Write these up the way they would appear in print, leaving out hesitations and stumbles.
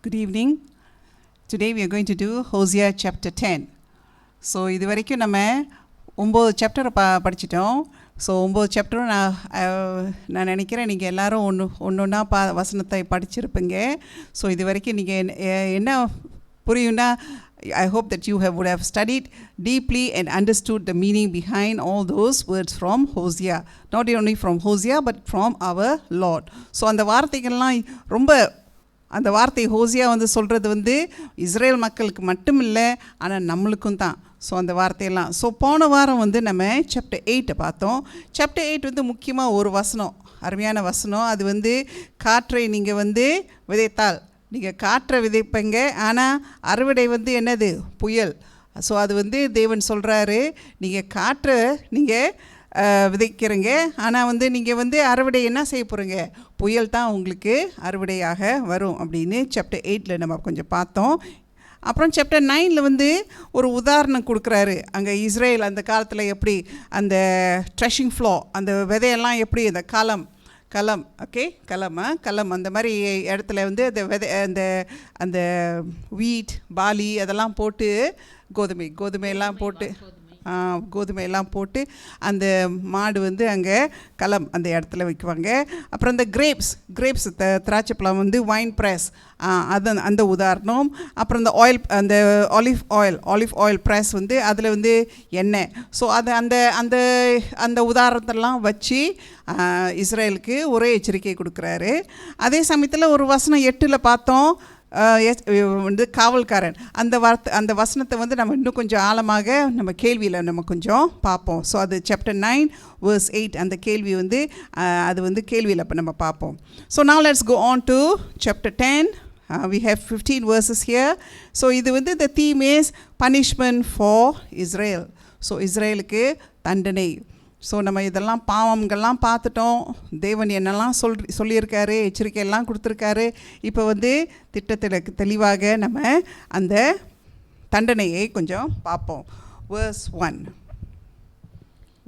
Good evening. Today we are going to do Hosea chapter 10. So இது வரைக்கும் நம்ம 9 chapter படிச்சிட்டோம். So 9 சாப்டரும் நான் நினைக்கிறேன் நீங்கள் எல்லோரும் ஒன்றா வசனத்தை படிச்சிருப்பீங்க. ஸோ இது வரைக்கும் நீங்கள் என்ன புரியும்னா, I hope that you would have studied deeply and understood the meaning behind all those words from Hosea. Not only from Hosea but from our Lord. So அந்த வார்த்தைகள்லாம் ரொம்ப, அந்த வார்த்தை ஹோசியா சொல்கிறது இஸ்ரேல் மக்களுக்கு மட்டும் இல்லை, ஆனால் நம்மளுக்கும் தான். ஸோ அந்த வார்த்தையெல்லாம் போன வாரம் நம்ம சாப்டர் 8 பார்த்தோம். சாப்டர் 8 முக்கியமாக ஒரு வசனம், அருமையான வசனம். அது காற்றை நீங்கள் விதைத்தால் நீங்கள் காற்றை விதைப்பீங்க, ஆனால் அறுவடை என்னது? புயல். ஸோ அது தேவன் சொல்கிறாரு, நீங்கள் காற்றை நீங்கள் விதைக்கிறீங்க, ஆனால் நீங்கள் அறுவடை என்ன செய்ய போகிறீங்க? புயல் தான் உங்களுக்கு அறுவடையாக வரும் அப்படின்னு சாப்டர் 8 நம்ம கொஞ்சம் பார்த்தோம். அப்புறம் சாப்டர் 9 ஒரு உதாரணம் கொடுக்குறாரு. அங்கே இஸ்ரேல் அந்த காலத்தில் எப்படி அந்த ட்ரெஷிங் ஃப்ளோ, அந்த விதையெல்லாம் எப்படி அந்த களம் அந்த மாதிரி இடத்துல அந்த விதை அந்த வீட் பார்லி அதெல்லாம் போட்டு கோதுமையெல்லாம் போட்டு கோதுமையெல்லாம் போட்டு அந்த மாடு அங்கே களம் அந்த இடத்துல வைக்குவாங்க. அப்புறம் இந்த கிரேப்ஸ் திராட்சைப்பழம் வைன் ப்ரெஸ், அந்த உதாரணம். அப்புறம் இந்த ஆயில், அந்த ஆலிவ் ஆயில் ப்ரெஸ் அதில் எண்ணெய். ஸோ அது அந்த உதாரணத்தெல்லாம் வச்சு இஸ்ரேலுக்கு ஒரே எச்சரிக்கை கொடுக்குறாரு. அதே சமயத்தில் ஒரு வசனம் 8 பார்த்தோம், காவல்காரன். அந்த வசனத்தை நம்ம இன்னும் கொஞ்சம் ஆழமாக நம்ம கேள்வியில் நம்ம கொஞ்சம் பார்ப்போம். ஸோ அது சாப்டர் 9 verse 8 அந்த கேள்வி அது கேள்வியில் இப்போ நம்ம பார்ப்போம். So now let's go on to chapter 10. We have 15 verses here. So இது the theme is punishment for Israel. So இஸ்ரேலுக்கு தண்டனை. ஸோ நம்ம இதெல்லாம் பாவங்கள்லாம் பார்த்துட்டோம். தேவன் என்னெல்லாம் சொல்லியிருக்காரு, எச்சரிக்கையெல்லாம் கொடுத்துருக்காரு. இப்போ திட்டத்தில் தெளிவாக நம்ம அந்த தண்டனையை கொஞ்சம் பார்ப்போம். verse 1.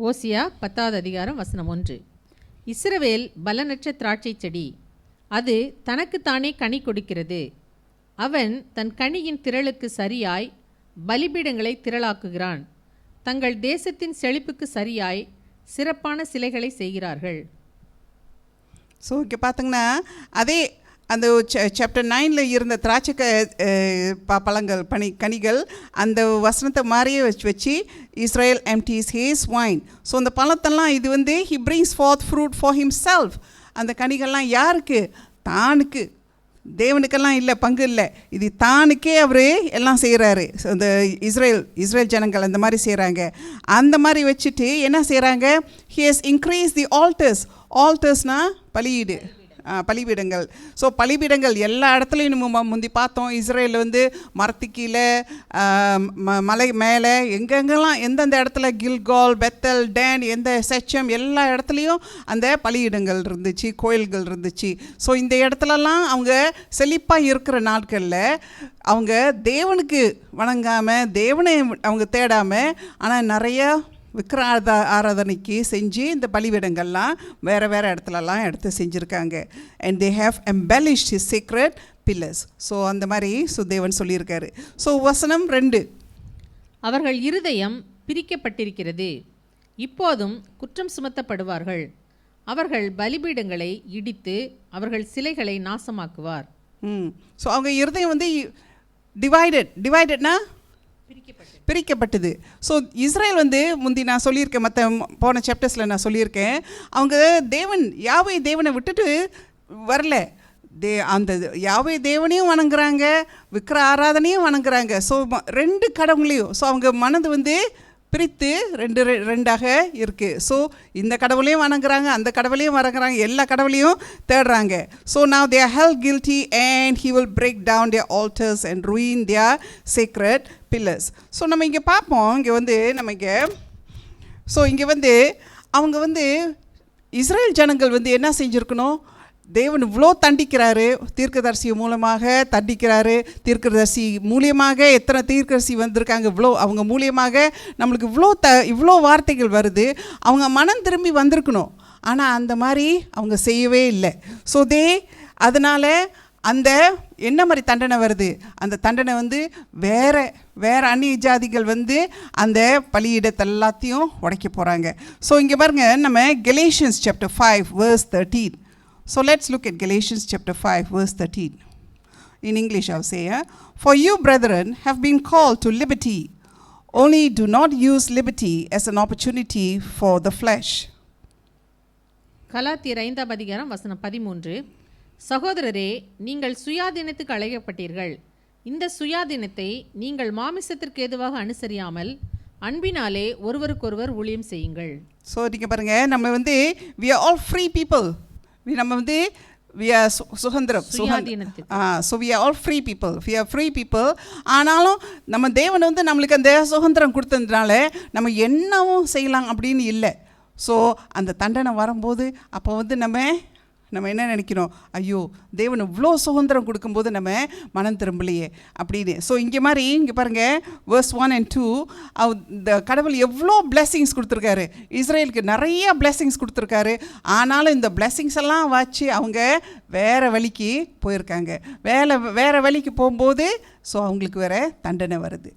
ஓசியா 10வது அதிகாரம் வசனம் 1. இஸ்ரவேல் பலனற்ற திராட்சை செடி, அது தனக்குத்தானே கனி கொடுக்கிறது. அவன் தன் கனியின் திரளுக்கு சரியாய் பலிபீடங்களை திரளாக்குகிறான். தங்கள் தேசத்தின் செழிப்புக்கு சரியாய் சிறப்பான சிலைகளை செய்கிறார்கள். ஸோ இங்கே பார்த்தீங்கன்னா அதே அந்த சாப்டர் 9 இருந்த திராட்சை பழங்கள் கனிகள் அந்த வசனத்தை மாதிரியே வச்சு Israel empties his wine. So அந்த பழத்தெல்லாம் இது he brings forth fruit for himself. அந்த கனிகள்லாம் யாருக்கு? தானுக்கு, தேவனுக்கெல்லாம் இல்லை, பங்கு இல்லை. இது தானுக்கே அவர் எல்லாம் செய்கிறாரு. இந்த இஸ்ரேல் ஜனங்கள் அந்த மாதிரி செய்கிறாங்க. அந்த மாதிரி வச்சுட்டு என்ன செய்கிறாங்க? he has increased the altarsனால் பலிபீடங்கள். ஸோ பலிபீடங்கள் எல்லா இடத்துலையும் நம்ம முந்தி பார்த்தோம். இஸ்ரேல் மரத்து கீழே, மலை மேலே, எங்கெங்கெல்லாம் எந்தெந்த இடத்துல கில்கால், பெத்தல், டேன், எந்த செச்சம், எல்லா இடத்துலையும் அந்த பலியிடங்கள் இருந்துச்சு, கோயில்கள் இருந்துச்சு. ஸோ இந்த இடத்துலலாம் அவங்க செழிப்பாக இருக்கிற நாட்களில் அவங்க தேவனுக்கு வணங்காமல், தேவனை அவங்க தேடாமல், ஆனால் நிறையா விக்கிர ஆராதனைக்கு செஞ்சு இந்த பலிபீடங்கள்லாம் வேறு இடத்துலலாம் எடுத்து செஞ்சுருக்காங்க. And they have embellished his secret pillars. So அந்த மாதிரி தேவன் சொல்லியிருக்காரு. ஸோ வசனம் 2. அவர்கள் இருதயம் பிரிக்கப்பட்டிருக்கிறது, இப்போதும் குற்றம் சுமத்தப்படுவார்கள். அவர்கள் பலிபீடங்களை இடித்து அவர்கள் சிலைகளை நாசமாக்குவார். ஸோ அவங்க இருதயம் டிவைடட்னா பிரிக்கப்பட்டது. ஸோ இஸ்ரேல் முந்தி நான் சொல்லியிருக்கேன், மற்ற போன சாப்டர்ஸில் நான் சொல்லியிருக்கேன், அவங்க தேவனை விட்டுட்டு வரல. அந்த யாவே தேவனையும் வணங்குறாங்க, விக்கிர ஆராதனையும் வணங்குறாங்க. ஸோ 2 கடவுளையும், ஸோ அவங்க மனது பிரித்து ரெண்டாக இருக்குது. ஸோ இந்த கடவுளையும் வணங்குறாங்க, அந்த கடவுளையும் வணங்குறாங்க, எல்லா கடவுளையும் தேடுறாங்க. So now they are held guilty and he will break down their altars and ruin their sacred pillars. So நம்ம இங்கே பார்ப்போம், இங்கே நம்ம இங்கே அவங்க இஸ்ரேல் ஜனங்கள் என்ன செஞ்சுருக்கணும்? தேவன் இவ்வளோ தண்டிக்கிறாரு, தீர்க்கதரிசி மூலமாக தண்டிக்கிறாரு. தீர்க்கதரிசி மூலியமாக எத்தனை தீர்க்கதரிசி வந்திருக்காங்க, இவ்வளோ அவங்க மூலியமாக நம்மளுக்கு இவ்வளோ வார்த்தைகள் வருது. அவங்க மனம் திரும்பி வந்திருக்கணும், ஆனால் அந்த மாதிரி அவங்க செய்யவே இல்லை. ஸோ அதனால் அந்த என்ன மாதிரி தண்டனை வருது? அந்த தண்டனை வந்து வேற அந்நிய ஜாதிகள் வந்து அந்த பலியிடத்தை எல்லாத்தையும் உடைக்க போகிறாங்க. ஸோ இங்கே பாருங்க, நம்ம Galatians chapter 5 verse 13. So let's look at Galatians chapter 5 verse 13. In English I'll say, For you, brethren, have been called to liberty. Only do not use liberty as an opportunity for the flesh. கலாத்தியர் 5ஆம் அதிகாரம் வசனம் 13. சகோதரரே, நீங்கள் சுயாதீனத்துக்கு அழைக்கப்பட்டீர்கள். இந்த சுயாதீனத்தை நீங்கள் மாமிசத்திற்கு ஏதுவாக அனுசரியாமல் அன்பினாலே ஒருவருக்கொருவர் ஊழியம் செய்யுங்கள். ஸோ நீங்கள் பாருங்க, நம்ம வந்து we are all free people. நம்ம வந்து we are சுதந்திரம். So we are all free people. We are free people. ஆனாலும் நம்ம தேவன் வந்து நம்மளுக்கு அந்த சுதந்திரம் கொடுத்ததுனால நம்ம என்னவும் செய்யலாம் அப்படின்னு இல்லை. ஸோ அந்த தண்டனை வரும்போது அப்போ வந்து நம்ம என்ன நினைக்கிறோம்? ஐயோ, தேவன் இவ்வளோ சுதந்திரம் கொடுக்கும்போது நம்ம மனம் திரும்பலையே அப்படின்னு. ஸோ இங்கே பாருங்கள், verse 1 and 2, இந்த கடவுள் எவ்வளோ blessings கொடுத்துருக்காரு. இஸ்ரேலுக்கு நிறைய blessings கொடுத்துருக்காரு. ஆனாலும் இந்த blessings எல்லாம் வச்சு அவங்க வேறு வழிக்கு போயிருக்காங்க. வேறு வழிக்கு போகும்போது ஸோ அவங்களுக்கு வேறு தண்டனை வருது.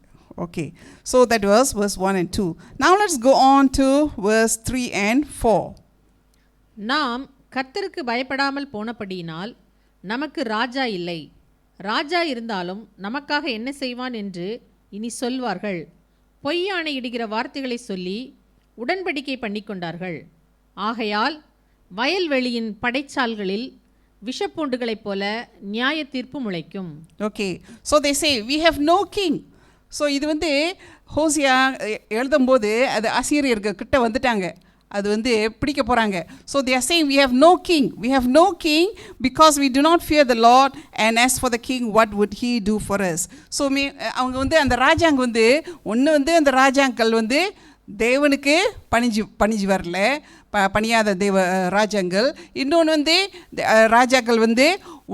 Okay, so that was verse 1 and 2. Now let's go on to verse 3 and 4. நாம் கர்த்தருக்கு பயப்படாமல் போனபடியினால் நமக்கு ராஜா இல்லை. ராஜா இருந்தாலும் நமக்காக என்ன செய்வான் என்று இனி சொல்வார்கள். பொய்யானை இடுகிற வார்த்தைகளை சொல்லி உடன்படிக்கை பண்ணிக்கொண்டார்கள். ஆகையால் வயல்வெளியின் படைச்சால்களில் விஷப்பூண்டுகளைப் போல நியாய தீர்ப்பு முளைக்கும். Okay, so they say we have no king. So இது வந்து ஹோசியா எழுதும்போது அது அசீரியர்கள் கிட்ட வந்துட்டாங்க, அது வந்து பிடிக்க போகிறாங்க. So they are saying we have no king because we do not fear the Lord, and as for the king what would he do for us. So அவங்க வந்து அந்த ராஜாங்க வந்து ஒன்று வந்து அந்த ராஜாக்கள் வந்து தேவனுக்கு பணிஞ்சு வரல, பணியாத ராஜாங்கள். இன்னொன்று வந்து ராஜாக்கள் வந்து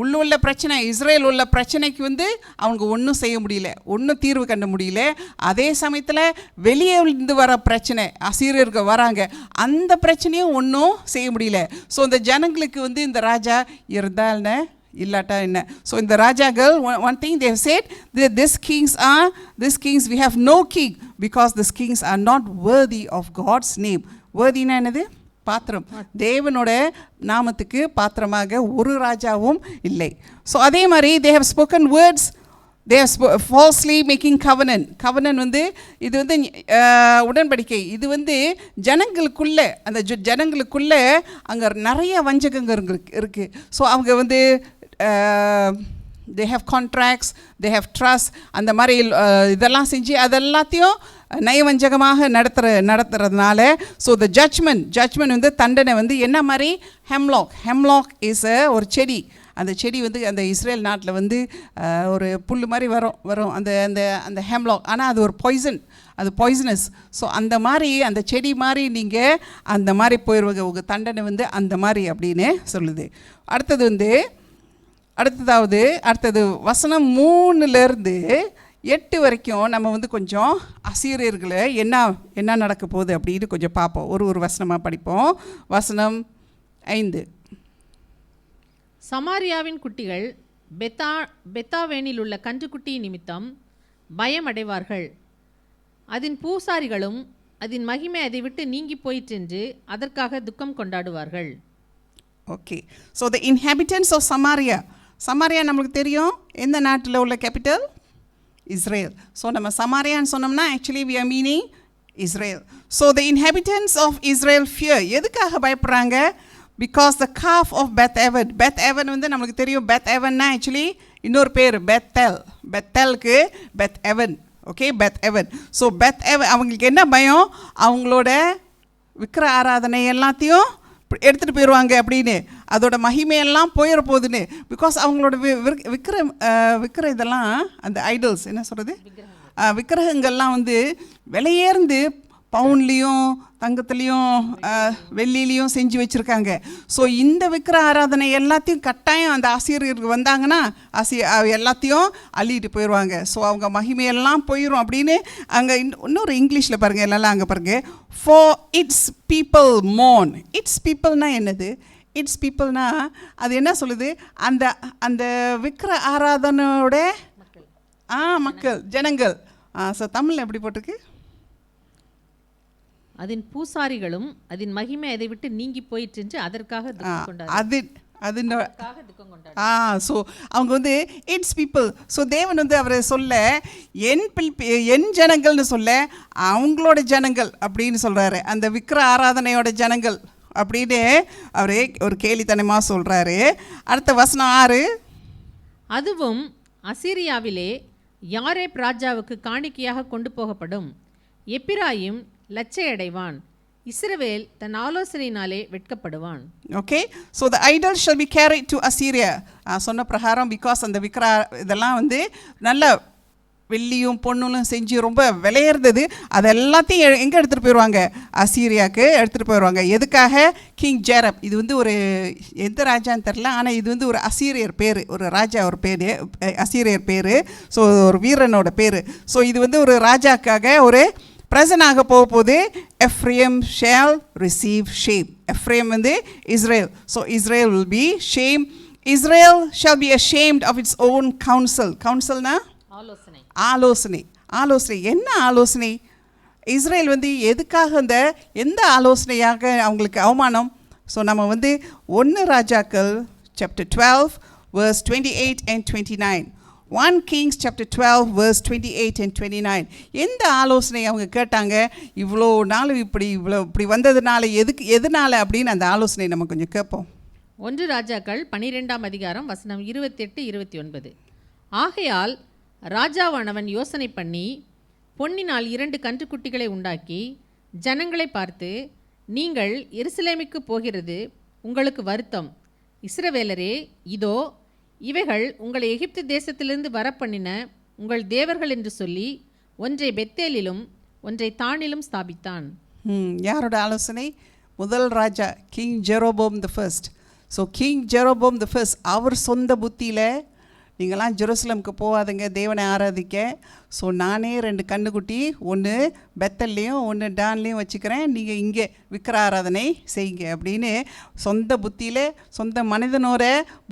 உள்ள பிரச்சனை, இஸ்ரேல் உள்ள பிரச்சனைக்கு வந்து அவங்க ஒன்றும் செய்ய முடியல, ஒன்றும் தீர்வு கண்ட முடியல. அதே சமயத்தில் வெளியே இருந்து வர பிரச்சனை, அசீரியர்கள் வராங்க, அந்த பிரச்சனையும் ஒன்றும் செய்ய முடியல. ஸோ இந்த ஜனங்களுக்கு வந்து இந்த ராஜா இருந்தால் என்ன, இல்லாட்டா என்ன. ஸோ இந்த ராஜாக்கள் one thing they have said, these kings we have no king because these kings are not worthy of God's name. worthyனா என்னது? பாத்திரம். தேவனோட நாமத்துக்கு பாத்திரமாக ஒரு ராஜாவும் இல்லை. ஸோ அதே மாதிரி they have spoken words, they have falsely making covenant வந்து இது வந்து உடன்படிக்கை. இது வந்து ஜனங்களுக்குள்ள, அந்த ஜனங்களுக்குள்ள அங்கே நிறைய வஞ்சகங்கள் இருக்குது. ஸோ அவங்க வந்து they have contracts, they have trust, அந்த மாதிரி இதெல்லாம் செஞ்சு அதெல்லாத்தையும் நயவஞ்சகமாக நடத்துறதுனால ஸோ த ஜட்ஜ்மெண்ட் வந்து தண்டனை வந்து என்ன மாதிரி? ஹெம்லாக் இஸ் ஒரு செடி. அந்த செடி வந்து அந்த இஸ்ரேல் நாட்டில் வந்து ஒரு புல் மாதிரி வரும் அந்த அந்த அந்த ஹெம்லாக். ஆனால் அது ஒரு அது பாய்சனஸ். ஸோ அந்த மாதிரி அந்த செடி மாதிரி நீங்கள் அந்த மாதிரி போயிடுவாங்க, உங்கள் தண்டனை வந்து அந்த மாதிரி அப்படின்னு சொல்லுது. அடுத்தது வசனம் 3-8 வரைக்கும் நம்ம வந்து கொஞ்சம் அசீரியர்களை என்ன நடக்க போகுது அப்படின்னு கொஞ்சம் பார்ப்போம். ஒரு வசனமாக படிப்போம். வசனம் 5. சமாரியாவின் குட்டிகள் பெத்தாவேனில் உள்ள கன்றுக்குட்டி நிமித்தம் பயம் அடைவார்கள். அதன் பூசாரிகளும் அதன் மகிமை அதை விட்டு நீங்கி போயிற்றென்று அதற்காக துக்கம் கொண்டாடுவார்கள். Okay, so the inhabitants of Samaria நம்மளுக்கு தெரியும் எந்த நாட்டில் உள்ள கேபிட்டல்? இஸ்ரேல். ஸோ நம்ம சமாரியான்னு சொன்னோம்னா actually we are meaning Israel. So the inhabitants of Israel fear. எதுக்காக பயப்படுறாங்க? Because the calf of Beth Aven வந்து நம்மளுக்கு தெரியும். பெத்-ஏவன்னா ஆக்சுவலி இன்னொரு பேர் பெத்தலுக்கு பெத்-ஏவன். ஓகே, பெத்-ஏவன். ஸோ பெத்-ஏவன் அவங்களுக்கு என்ன பயம்? அவங்களோட விக்கிர ஆராதனை எல்லாத்தையும் எடுத்துகிட்டு போயிடுவாங்க அப்படின்னு, அதோட மகிமையெல்லாம் போயிட போகுதுன்னு. பிகாஸ் அவங்களோட விக்கிர இதெல்லாம் அந்த ஐடல்ஸ் என்ன சொல்கிறது, விக்கிரகங்கள்லாம் வந்து விலையேர்ந்து பவுன்லேயும் தங்கத்துலேயும் வெள்ளிலையும் செஞ்சு வச்சுருக்காங்க. ஸோ இந்த விக்கிர ஆராதனை எல்லாத்தையும் கட்டாயம் அந்த ஆசிரியருக்கு வந்தாங்கன்னா எல்லாத்தையும் அள்ளிட்டு போயிடுவாங்க. ஸோ அவங்க மகிமையெல்லாம் போயிடும் அப்படின்னு அங்கே இன்னொரு இங்கிலீஷில் பாருங்கள், எல்லாம் அங்கே பாருங்கள், for its people mourn. Its பீப்புள்னா என்னது? இட்ஸ் பீப்புள்னா அது என்ன சொல்லுது? அந்த அந்த விக்கிர ஆராதனையோட மக்கள், ஜனங்கள். ஸோ தமிழில் எப்படி போட்டிருக்கு? அதன் பூசாரிகளும் அதன் மகிமை அதை விட்டு நீங்கி போயிட்டு அதற்காக ஸோ அவங்க வந்து இட்ஸ் பீப்புள். ஸோ தேவன் வந்து அவரை சொல்ல என் ஜனங்கள்னு சொல்ல அவங்களோட ஜனங்கள் அப்படின்னு சொல்கிறாரு. அந்த விக்கிர ஆராதனையோட ஜனங்கள் அப்படின்னு அவரே ஒரு கேலித்தனமாக சொல்கிறாரு. அடுத்த வசனம் 6. அதுவும் அசீரியாவிலே யாரேப் ராஜாவுக்கு காணிக்கையாக கொண்டு போகப்படும். எப்பிராயிம் லட்சையடைவான், இஸ்ரவேல் தன் ஆலோசனையினாலே வெட்கப்படுவான். Okay, so the idol shall be carried to Assyria. சொன்ன பிரகாரம் பிகாஸ் அந்த விக்ரா இதெல்லாம் வந்து நல்ல வெள்ளியும் பொண்ணும் செஞ்சு ரொம்ப விலையேறது, அது எல்லாத்தையும் எங்கே எடுத்துகிட்டு போயிடுவாங்க? அசீரியாவுக்கு எடுத்துகிட்டு போயிடுவாங்க. எதுக்காக? கிங் ஜேரப். இது வந்து ஒரு எந்த ராஜான்னு தெரில, ஆனால் இது வந்து ஒரு அசீரியர் பேர், ஒரு ராஜா ஒரு பேர், அசீரியர் பேர். ஸோ ஒரு வீரனோட பேர். ஸோ இது வந்து ஒரு ராஜாக்காக ஒரு பிரசனாக போகும்போது Ephraim shall receive shame. Ephraim வந்து Israel. So Israel will be shame. Israel shall be ashamed of its own counsel. கவுன்சில்னா ஆலோசனை. ஆலோசனை என்ன ஆலோசனை? இஸ்ரேல் வந்து எதுக்காக எந்த ஆலோசனையாக அவங்களுக்கு அவமானம்? ஸோ நம்ம வந்து 1 ராஜாக்கள் chapter 12 verse 28 and 29, 1 Kings chapter 12 verse 28 and 29. எந்த ஆலோசனை அவங்க கேட்டாங்க? இவ்வளோ நாள் இப்படி வந்ததுனால எதனால அப்படின்னு அந்த ஆலோசனை நம்ம கொஞ்சம் கேட்போம். 1 ராஜாக்கள் 12ஆம் அதிகாரம் வசனம் 28 29. ஆகையால் ராஜாவானவன் யோசனை பண்ணி பொன்னினால் 2 கன்றுக்குட்டிகளை உண்டாக்கி ஜனங்களை பார்த்து, நீங்கள் எருசலேமுக்கு போகிறது உங்களுக்கு வருத்தம். இஸ்ரவேலரே, இதோ இவைகள் உங்களை எகிப்து தேசத்திலிருந்து வரப்பண்ணின உங்கள் தேவர்கள் என்று சொல்லி ஒன்றை பெத்தேலிலும் ஒன்றை தானிலும் ஸ்தாபித்தான். யாரோட ஆலோசனை? முதல் ராஜா king Jeroboam the first. So king Jeroboam the first அவர் சொந்த புத்தியில், நீங்களாம் ஜெருசலமுக்கு போகாதுங்க தேவனை ஆராதிக்க, ஸோ நானே 2 கண்ணுக்குட்டி, ஒன்று பெத்தல்லையும் ஒன்று டான்லேயும் வச்சுக்கிறேன், நீங்கள் இங்கே விக்கிர ஆராதனை செய்யுங்க அப்படின்னு சொந்த புத்தியில், சொந்த மனிதனோட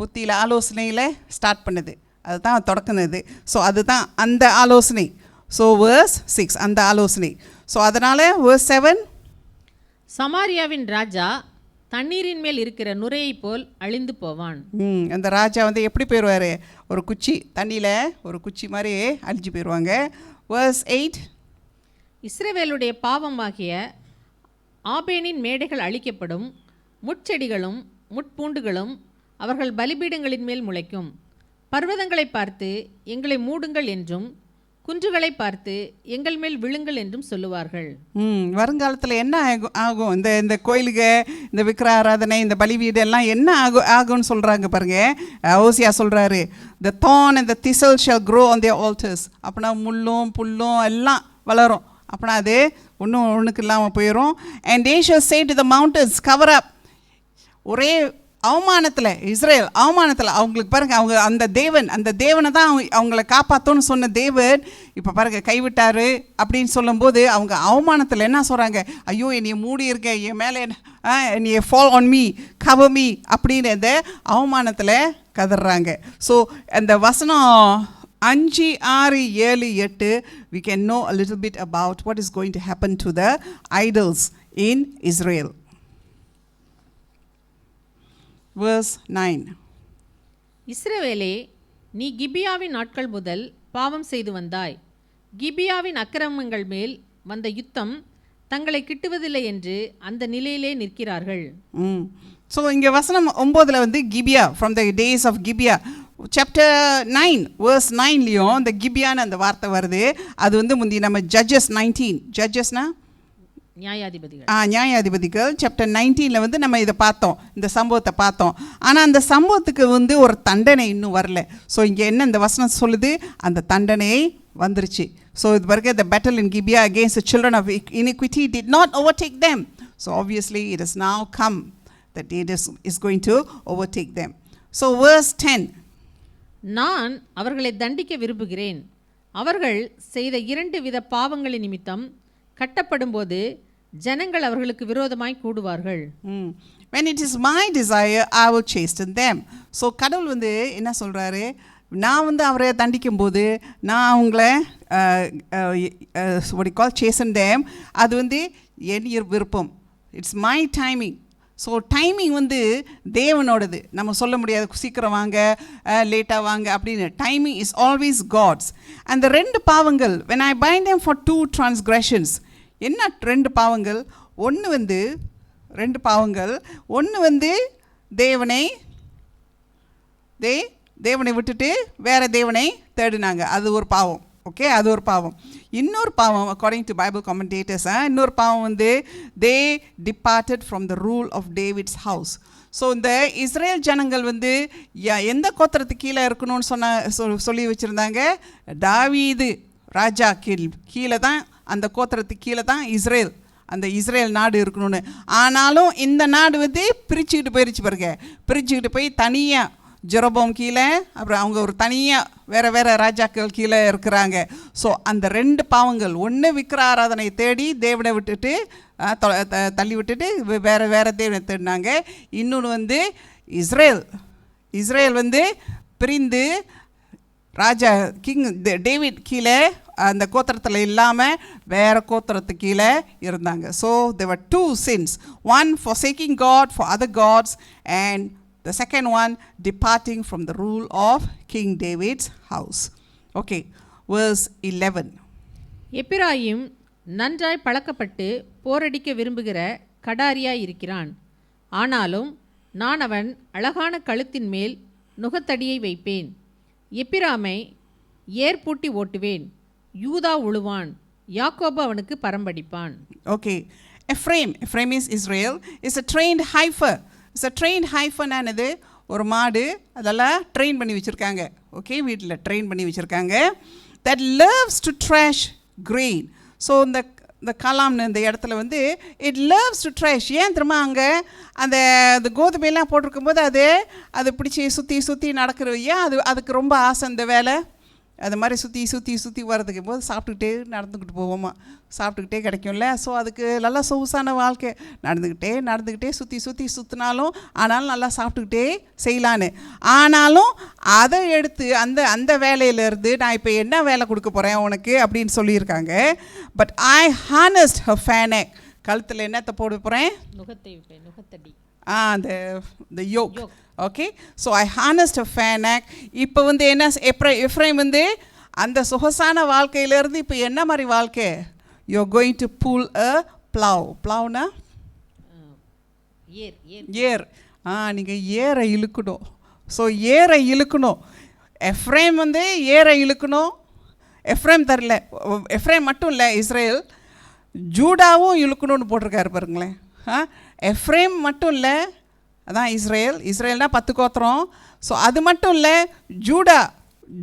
புத்தியில் ஆலோசனையில் ஸ்டார்ட் பண்ணுது. அதுதான் தொடக்குனது. ஸோ அதுதான் அந்த ஆலோசனை. ஸோ வேர்ஸ் 6 அந்த ஆலோசனை. ஸோ அதனால் வேர்ஸ் 7, சமாரியாவின் ராஜா தண்ணீரின் மேல் இருக்கிற நுரையை போல் அழிந்து போவான். அந்த ராஜா வந்து எப்படி போயிடுவார்? ஒரு குச்சி தண்ணியில் ஒரு குச்சி மாதிரி அழிஞ்சு போயிடுவாங்க. வேர்ஸ் 8, இஸ்ரவேலுடைய பாவமாகிய ஆபேனின் மேடைகள் அழிக்கப்படும், முட்செடிகளும் முட்பூண்டுகளும் அவர்கள் பலிபீடங்களின் மேல் முளைக்கும். பர்வதங்களை பார்த்து எங்களை மூடுங்கள் என்றும் குன்றுகளை பார்த்து எங்கள் மேல் விழுங்கள் என்றும் சொல்லுவார்கள். வருங்காலத்தில் என்ன ஆகும்? இந்த கோயிலுக்கு, இந்த விக்கிர ஆராதனை, இந்த பலி வீடு எல்லாம் என்ன ஆகும்னு சொல்கிறாங்க பாருங்க. ஓசியா சொல்கிறாரு, the thorn and the thistle shall grow on their altars. அப்படின்னா முள்ளும் புல்லும் எல்லாம் வளரும். அப்படின்னா அது ஒன்றுக்கு இல்லாமல் போயிடும். and they shall say to the mountains, cover up. ஒரே அவமானத்தில், இஸ்ரேல் அவமானத்தில். அவங்களுக்கு பாருங்கள், அவங்க அந்த தேவனை தான் அவங்கள காப்பாற்றோன்னு சொன்ன தேவன் இப்போ பாருங்கள் கைவிட்டார் அப்படின்னு சொல்லும்போது அவங்க அவமானத்தில் என்ன சொல்கிறாங்க? ஐயோ என்னைய மூடி இருக்க, என் மேலே என்னைய fall on me, cover me அப்படின்னு அந்த அவமானத்தில் கதறாங்க. ஸோ அந்த வசனம் 5, 6, 7, 8 we can know a little bit about what is going to happen to the idols in Israel. Verse 9, இஸ்ரவேலே, நீ கிபியாவின் நாட்கள் முதல் பாவம் செய்து வந்தாய். கிபியாவின் அக்கிரமங்கள் மேல் வந்த யுத்தம் தங்களை கிட்டுவதில்லை என்று அந்த நிலையிலே நிற்கிறார்கள். ஸோ இங்கே வசனம் 9 வந்து Gibeah, from the days of Gibeah. Chapter 9 verse 9லையும் இந்த கிபியான்னு அந்த வார்த்தை வருது. அது வந்து முந்தி நம்ம ஜட்ஜஸ் 19, ஜட்ஜஸ்னா நியாயாதிபதிகள் சாப்டர் 19ல் வந்து நம்ம இதை பார்த்தோம், இந்த சம்பவத்தை பார்த்தோம். ஆனால் அந்த சம்பவத்துக்கு வந்து ஒரு தண்டனை இன்னும் வரல. ஸோ இங்கே என்ன இந்த வசனம் சொல்லுது? அந்த தண்டனை வந்துருச்சு. ஸோ இது வரைக்கும் the battle in Gibeah against the children of iniquity did not overtake them. So obviously it has now come that it is going to overtake them. So verse 10, நான் அவர்களை தண்டிக்க விரும்புகிறேன். அவர்கள் செய்த 2 வித பாவங்களின் நிமித்தம் கட்டப்படும்போது ஜனங்கள் அவர்களுக்கு விரோதமாய் கூடுவார்கள். When it is my desire, I will chasten them. So கடவுள் வந்து என்ன சொல்கிறாரு, நான் வந்து அவரை தண்டிக்கும் போது நான் அவங்கள what you call chasten them, அது வந்து என் விருப்பம். It's my timing. So timing வந்து தேவனோடது, நம்ம சொல்ல முடியாது சீக்கிரம் வாங்க லேட்டாக வாங்க அப்படின்னு. Timing is always God's. அந்த 2 பாவங்கள், when I bind them for 2 transgressions, என்ன 2 பாவங்கள்? ஒன்று வந்து 2 பாவங்கள். ஒன்று வந்து தேவனை விட்டுட்டு வேற தேவனை தேடினாங்க, அது ஒரு பாவம். ஓகே, அது ஒரு பாவம். இன்னொரு பாவம் அக்கார்டிங் டு பைபிள் கமெண்டேட்டர்ஸ், இன்னொரு பாவம் வந்து they departed from the rule of David's house. So இந்த இஸ்ரேல் ஜனங்கள் வந்து எந்த கோத்திரத்துக்கு கீழே இருக்கணும்னு சொல்லி வச்சுருந்தாங்க? தாவீது ராஜா கீழே தான், அந்த கோத்திரத்துக்கு கீழே தான் அந்த இஸ்ரேல் நாடு இருக்கணும்னு. ஆனாலும் இந்த நாடு வந்து பிரிச்சுக்கிட்டு போய் தனியாக ஜெரோபோம் கீழே, அப்புறம் அவங்க ஒரு தனியாக வேறு ராஜாக்கள் கீழே இருக்கிறாங்க. ஸோ அந்த 2 பாவங்கள், ஒன்று விக்கிர ஆராதனை தேடி தேவனை விட்டுட்டு தள்ளி விட்டுட்டு வேறு தேவனை தேடினாங்க. இன்னொன்று வந்து இஸ்ரேல் வந்து பிரிந்து ராஜா டேவிட் கீழே அந்த கோத்திரத்தில் இல்லாமல் வேறு கோத்திரத்துக்கு கீழே இருந்தாங்க. So there were 2 sins, one forsaking God for other gods, and the second one departing from the rule of King David's house. Okay, verse 11. Ephraim நன்றாய் பழக்கப்பட்டு போரடிக்க விரும்புகிற கடாரியாய் இருக்கிறான். ஆனாலும் நான் அவன் அழகான கழுத்தின் மேல் நுகத்தடியை வைப்பேன். எப்பிராமை ஏர்பூட்டி ஓட்டுவேன். யூதா உழுவான், யாக்கோபு அவனுக்கு பரம்படிப்பான். Okay, Ephraim is Israel, is a trained heifer. It's a trained heifer. நானது ஒரு மாடு, அதெல்லாம் ட்ரெயின் பண்ணி வச்சுருக்காங்க. ஓகே, வீட்டில் ட்ரெயின் பண்ணி வச்சுருக்காங்க. that loves to trash grain. So இந்த காலாம்னு இந்த இடத்துல வந்து it loves to trash. ஏன் தெரியுமா? அங்கே அந்த கோதுமையெல்லாம் போட்டிருக்கும்போது அது பிடிச்சி சுற்றி நடக்கிற, ஏன் அதுக்கு ரொம்ப ஆசை இந்த வேலை. அது மாதிரி சுற்றி வர்றதுக்கு போது சாப்பிட்டுக்கிட்டே நடந்துக்கிட்டு போவோமா, சாப்பிட்டுக்கிட்டே கிடைக்கும்ல. ஸோ அதுக்கு நல்லா சொகுசான வாழ்க்கை, நடந்துக்கிட்டே சுற்றினாலும் ஆனாலும் நல்லா சாப்பிட்டுக்கிட்டே செய்யலான்னு. ஆனாலும் அதை எடுத்து அந்த வேலையிலேருந்து நான் இப்போ என்ன வேலை கொடுக்க போகிறேன் உனக்கு அப்படின்னு சொல்லியிருக்காங்க. But I honest her Fanuc, கழுத்தில் என்னத்தை போட போகிறேன்? நுகத்தடி. the yoke. Okay, so I harnessed a fanak. இப்போ வந்து என்ன, எப்ரைம் வந்து அந்த சொகசான வாழ்க்கையிலேருந்து இப்போ என்ன மாதிரி வாழ்க்கை? you're going to pull a plowனா ஏர். நீங்கள் ஏரை இழுக்கணும். ஸோ ஏரை இழுக்கணும். எப்ரைம் வந்து ஏரை இழுக்கணும். எப்ரைம் மட்டும் இல்லை, இஸ்ரேல் ஜூடாவும் இழுக்கணும்னு போட்டிருக்காரு பாருங்களேன். எப்ரைம் மட்டும் இல்லை, அதான் இஸ்ரேல்னா 10 கோத்திரம். ஸோ அது மட்டும் இல்லை,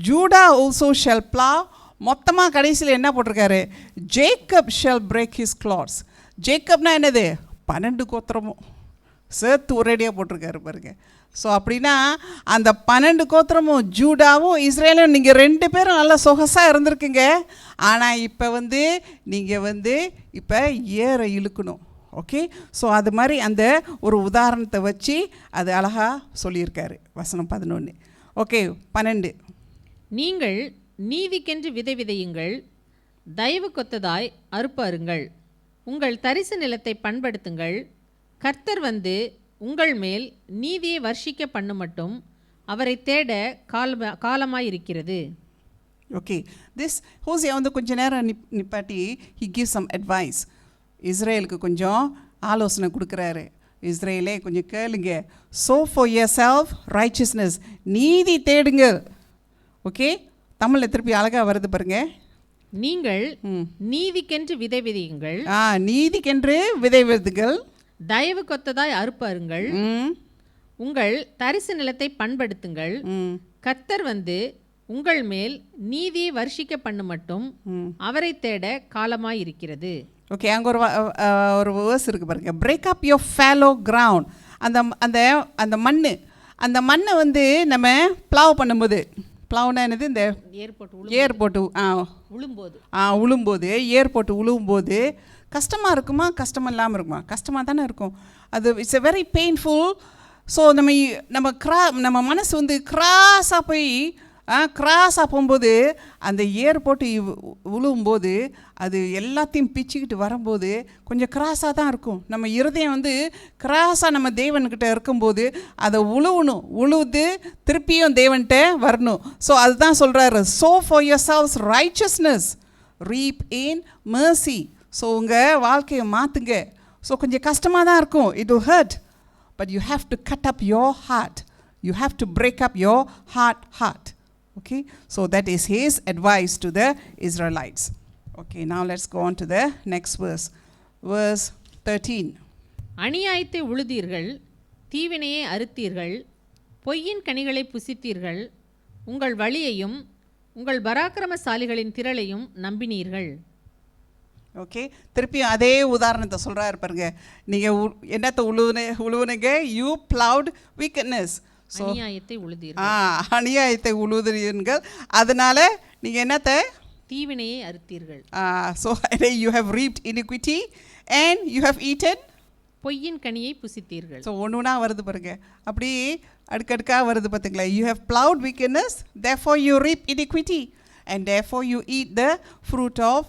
ஜூடா ஆல்சோ ஷெல் plow. மொத்தமாக கடைசியில் என்ன போட்டிருக்காரு? Jacob shall break his clothes. ஜேக்கப்னா என்னது? 12 கோத்திரமும் சேர்த்து ஒரேடியாக போட்டிருக்காரு பாருங்க. ஸோ அப்படின்னா அந்த 12 கோத்திரமும் ஜூடாவும் இஸ்ரேலும் நீங்கள் 2 பேரும் நல்லா சொகசாக இருந்திருக்குங்க. ஆனால் இப்போ வந்து நீங்கள் வந்து இப்போ ஏற இழுக்கணும். ஓகே, ஸோ அது மாதிரி அந்த ஒரு உதாரணத்தை வச்சு அது அழகாக சொல்லியிருக்காரு. வசனம் 11. ஓகே, 12. நீங்கள் நீதிக்கென்று விதை விதையுங்கள், தயவு கொத்ததாய் அறுப்பாருங்கள், உங்கள் தரிசு நிலத்தை பண்படுத்துங்கள். கர்த்தர் வந்து உங்கள் மேல் நீதியை வர்ஷிக்க பண்ண மட்டும் அவரை தேட காலமாயிருக்கிறது. ஓகே, திஸ் ஹோசியா வந்து கொஞ்ச நேரம் நிப்பாட்டி he gives some advice. இஸ்ரேலுக்கு கொஞ்சம் ஆலோசனை கொடுக்குறாரு. இஸ்ரேலே கொஞ்சம் கேளுங்க. so for yourself righteousness, நீதி தேடுங்க. ஓகே, தமிழில் திருப்பி அழகாக வருது பாருங்க. நீங்கள் நீதிக்கென்று விதை விதையுங்கள், நீதிக்கென்று விதை விதைகள், தயவு கொத்ததாய் அறுப்பாருங்கள், உங்கள் தரிசு நிலத்தை பண்படுத்துங்கள். கர்த்தர் வந்து உங்கள் மேல் நீதியை வர்ஷிக்க பண்ண மட்டும் அவரை தேட காலமாயிருக்கிறது. ஓகே, அங்கே ஒரு வேர்ஸ் இருக்குது பாருங்க. Break up your fallow ground. அந்த மண்ணை வந்து நம்ம ப்ளாவ் பண்ணும்போது, ப்ளாவ்னா என்னது? இந்த ஏர் போட்டு உழும்போது ஏர் போட்டு உழுவும்போது கஷ்டமாக இருக்குமா, கஷ்டம் இல்லாமல் இருக்குமா? கஷ்டமாக தானே இருக்கும். அது it's a very painful. So நம்ம மனசு வந்து கிராஸாக போகும்போது அந்த ஏர் போட்டு விழுவும்போது அது எல்லாத்தையும் பிச்சுக்கிட்டு வரும்போது கொஞ்சம் கிராஸாக தான் இருக்கும். நம்ம இருதயம் வந்து கிராஸாக நம்ம தேவன்கிட்ட இருக்கும்போது அதை உழுவுது திருப்பியும் தேவன்கிட்ட வரணும். ஸோ அதுதான் சொல்கிறாரு, sow for yourselves righteousness, reap in mercy. So உங்கள் வாழ்க்கையை மாற்றுங்க. ஸோ கொஞ்சம் கஷ்டமாக தான் இருக்கும். it will hurt, but you have to cut up your heart. You have to break up your heart. Okay, so that is his advice to the Israelites. Okay, now let's go on to the next verse. Verse 13. அநியாயத்தை உழுதீர்கள், தீவினையை அறுத்தீர்கள், பொய்யின் கனிகளை புசித்தீர்கள், உங்கள் வழியையும் உங்கள் பராக்கிரமசாலிகளின் திரளையும் நம்பினீர்கள். Okay, திருப்பியும் அதே உதாரணத்தை சொல்கிறாரு பாருங்க. நீங்கள் என்னத்தை உழுவுனீங்க? You plowed wickedness. ஸோ அநியாயத்தை உழுதுறீர்கள், அதனால நீங்கள் என்னத்தை? தீவினையை அறுத்தீர்கள். So you have reaped iniquity and you have eaten. பொய்யின் கனியை புசித்தீர்கள். ஸோ ஒன்றுனா வருது பாருங்க, அப்படி அடுக்கடுக்காக வருது பார்த்தீங்களா? You have plowed wickedness, therefore you reap iniquity and therefore you eat the fruit of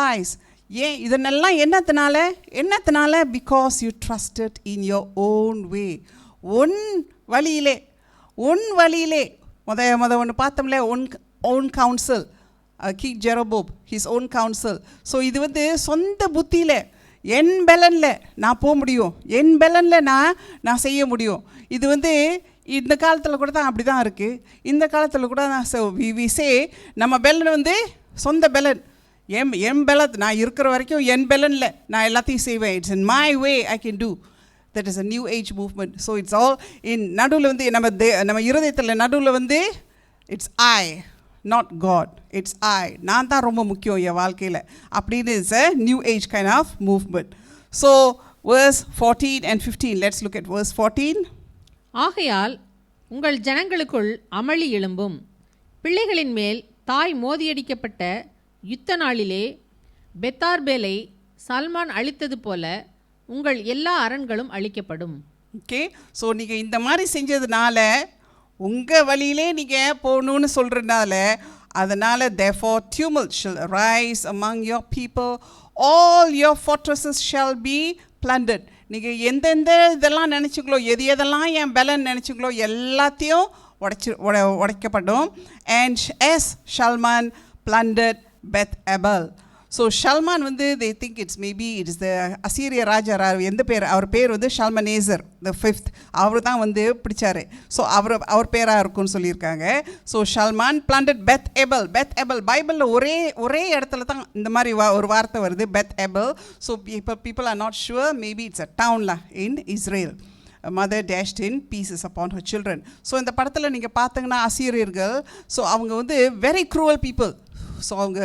lies. ஏன் இதனெல்லாம் என்னத்தினால? Because you trusted in your own way. Own வழியிலே ஒன்று பார்த்தோம்ல, own council, king Jeroboam, his own council. So இது வந்து சொந்த புத்தியில், என் பலனில் நான் போக முடியும், என் பலனில் நான் செய்ய முடியும். இது வந்து இந்த காலத்தில் கூட தான் அப்படி தான் இருக்குது. இந்த காலத்தில் கூட வி சே நம்ம பலன் வந்து சொந்த பலன், என் பலன், நான் இருக்கிற வரைக்கும் என் பலனில் நான் எல்லாத்தையும் செய்வேன். It's in my way I can do. That is a new age movement. So it's all in நடுவில் வந்து நம்ம இருதயத்தில் நடுவில் வந்து it's I, not God. It's I, நான் தான் ரொம்ப முக்கியம் என் வாழ்க்கையில் அப்படின்னு. It's a new age kind of movement. So verse 14 and 15, let's look at verse 14. ஆகையால் உங்கள் ஜனங்களுக்குள் அமளி எழும்பும், பிள்ளைகளின் மேல் தாய் மோதியடிக்கப்பட்ட யுத்த நாளிலே பெத்தார்பேலை சல்மான் அழித்தது போல உங்கள் எல்லா அரண்களும் அழிக்கப்படும். ஓகே, ஸோ நீங்கள் இந்த மாதிரி செஞ்சதுனால, உங்கள் வழியிலே நீங்கள் போகணுன்னு சொல்கிறதுனால, அதனால் therefore tumult shall arise among your people, all your fortresses shall be plundered. நீங்கள் எந்தெந்த இதெல்லாம் நினச்சிங்களோ, எதெல்லாம் என் பலன் நினச்சிங்களோ எல்லாத்தையும் உடைக்கப்படும். And as Shalman plundered Beth Abel. So Shalman வந்து they think it's maybe it is the அசீரிய ராஜா, அவர் பேர் வந்து ஷல்மனேசர் the 5th. அவர் தான் வந்து பிடிச்சாரு. ஸோ அவர் பேராக இருக்கும்னு சொல்லியிருக்காங்க. So Shalman plundered Beth Abel. பைபிளில் ஒரே இடத்துல தான் இந்த மாதிரி ஒரு வார்த்தை வருது, Beth Abel. So people are not sure, maybe it's a town in Israel. A mother dashed in pieces upon her children. So இந்த படத்தில் நீங்கள் பார்த்தீங்கன்னா அசீரியர்கள், ஸோ அவங்க வந்து very cruel people. ஸோ அவங்க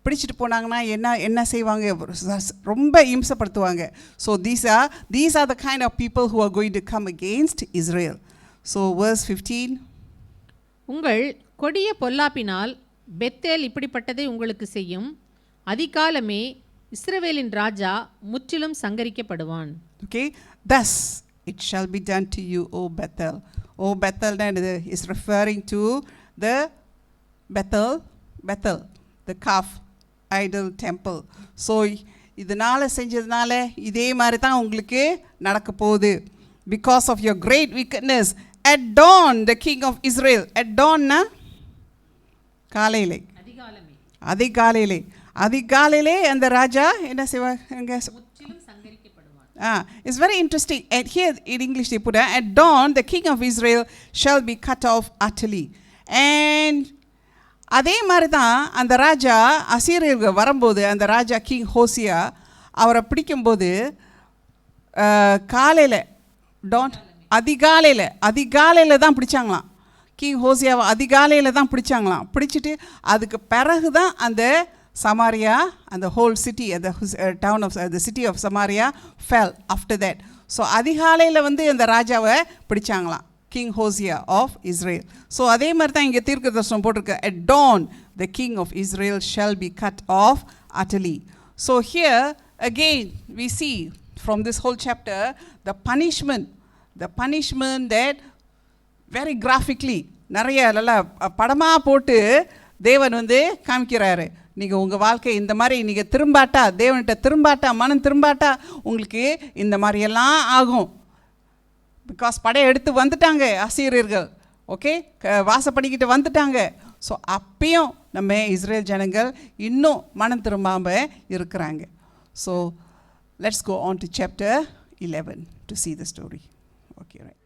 பிடிச்சிட்டு போனாங்கன்னா என்ன செய்வாங்க? ரொம்ப இம்சப்படுத்துவாங்க. So these are the kind of people who are going to come against Israel. So verse 15. உங்கள் கொடிய பொல்லாப்பினால் பெத்தேல் இப்படிப்பட்டதை உங்களுக்கு செய்யும், அதிகாலமே இஸ்ரவேலின் ராஜா முற்றிலும் சங்கரிக்கப்படுவான். Okay, thus it shall be done to you, O Bethel. O Bethel is referring to the Bethel, the calf idol temple. So இதனால் செஞ்சதுனால இதே மாதிரி தான் உங்களுக்கு நடக்க போகுது. Because of your great wickedness, at dawn the king of Israel. At dawn na காலையிலே, அதிகாலையிலே அந்த ராஜா என்ன செய்வாங்க? It's very interesting. And here in English they put at dawn the king of Israel shall be cut off utterly. And அதே மாதிரி தான் அந்த ராஜா அசீரியர்கள் வரும்போது, அந்த ராஜா கிங் ஹோசியா அவரை பிடிக்கும்போது காலையில் அதிகாலையில் தான் பிடிச்சாங்களாம். கிங் ஹோசியாவை அதிகாலையில் தான் பிடிச்சாங்களாம். பிடிச்சிட்டு அதுக்கு பிறகு தான் அந்த சமாரியா, அந்த ஹோல் சிட்டி, அந்த town of the city of Samaria fell after that. So அதிகாலையில் வந்து அந்த ராஜாவை பிடிச்சாங்களாம், king Hosea of Israel. So அதே மாதிரி தான் இங்கே தீர்க்கதரிசனம் போட்டிருக்கு, at dawn the king of Israel shall be cut off utterly. So here again we see from this whole chapter the punishment that very graphically நிறைய நல்லா படமாக போட்டு தேவன் வந்து காமிக்கிறாரு. நீங்கள் உங்கள் வாழ்க்கை இந்த மாதிரி நீங்கள் திரும்பாட்டா, தேவன்கிட்ட திரும்பாட்டா, மனம் திரும்பாட்டா உங்களுக்கு இந்த மாதிரியெல்லாம் ஆகும். பிகாஸ் படையை எடுத்து வந்துட்டாங்க அசீரியர்கள், ஓகே, வாசப்படிக்கிட்டு வந்துட்டாங்க. ஸோ அப்பயும் நம்ம இஸ்ரேல் ஜனங்கள் இன்னும் மனம் திரும்பாமல் இருக்கிறாங்க. So let's go on to chapter 11 to see the story. Okay, right.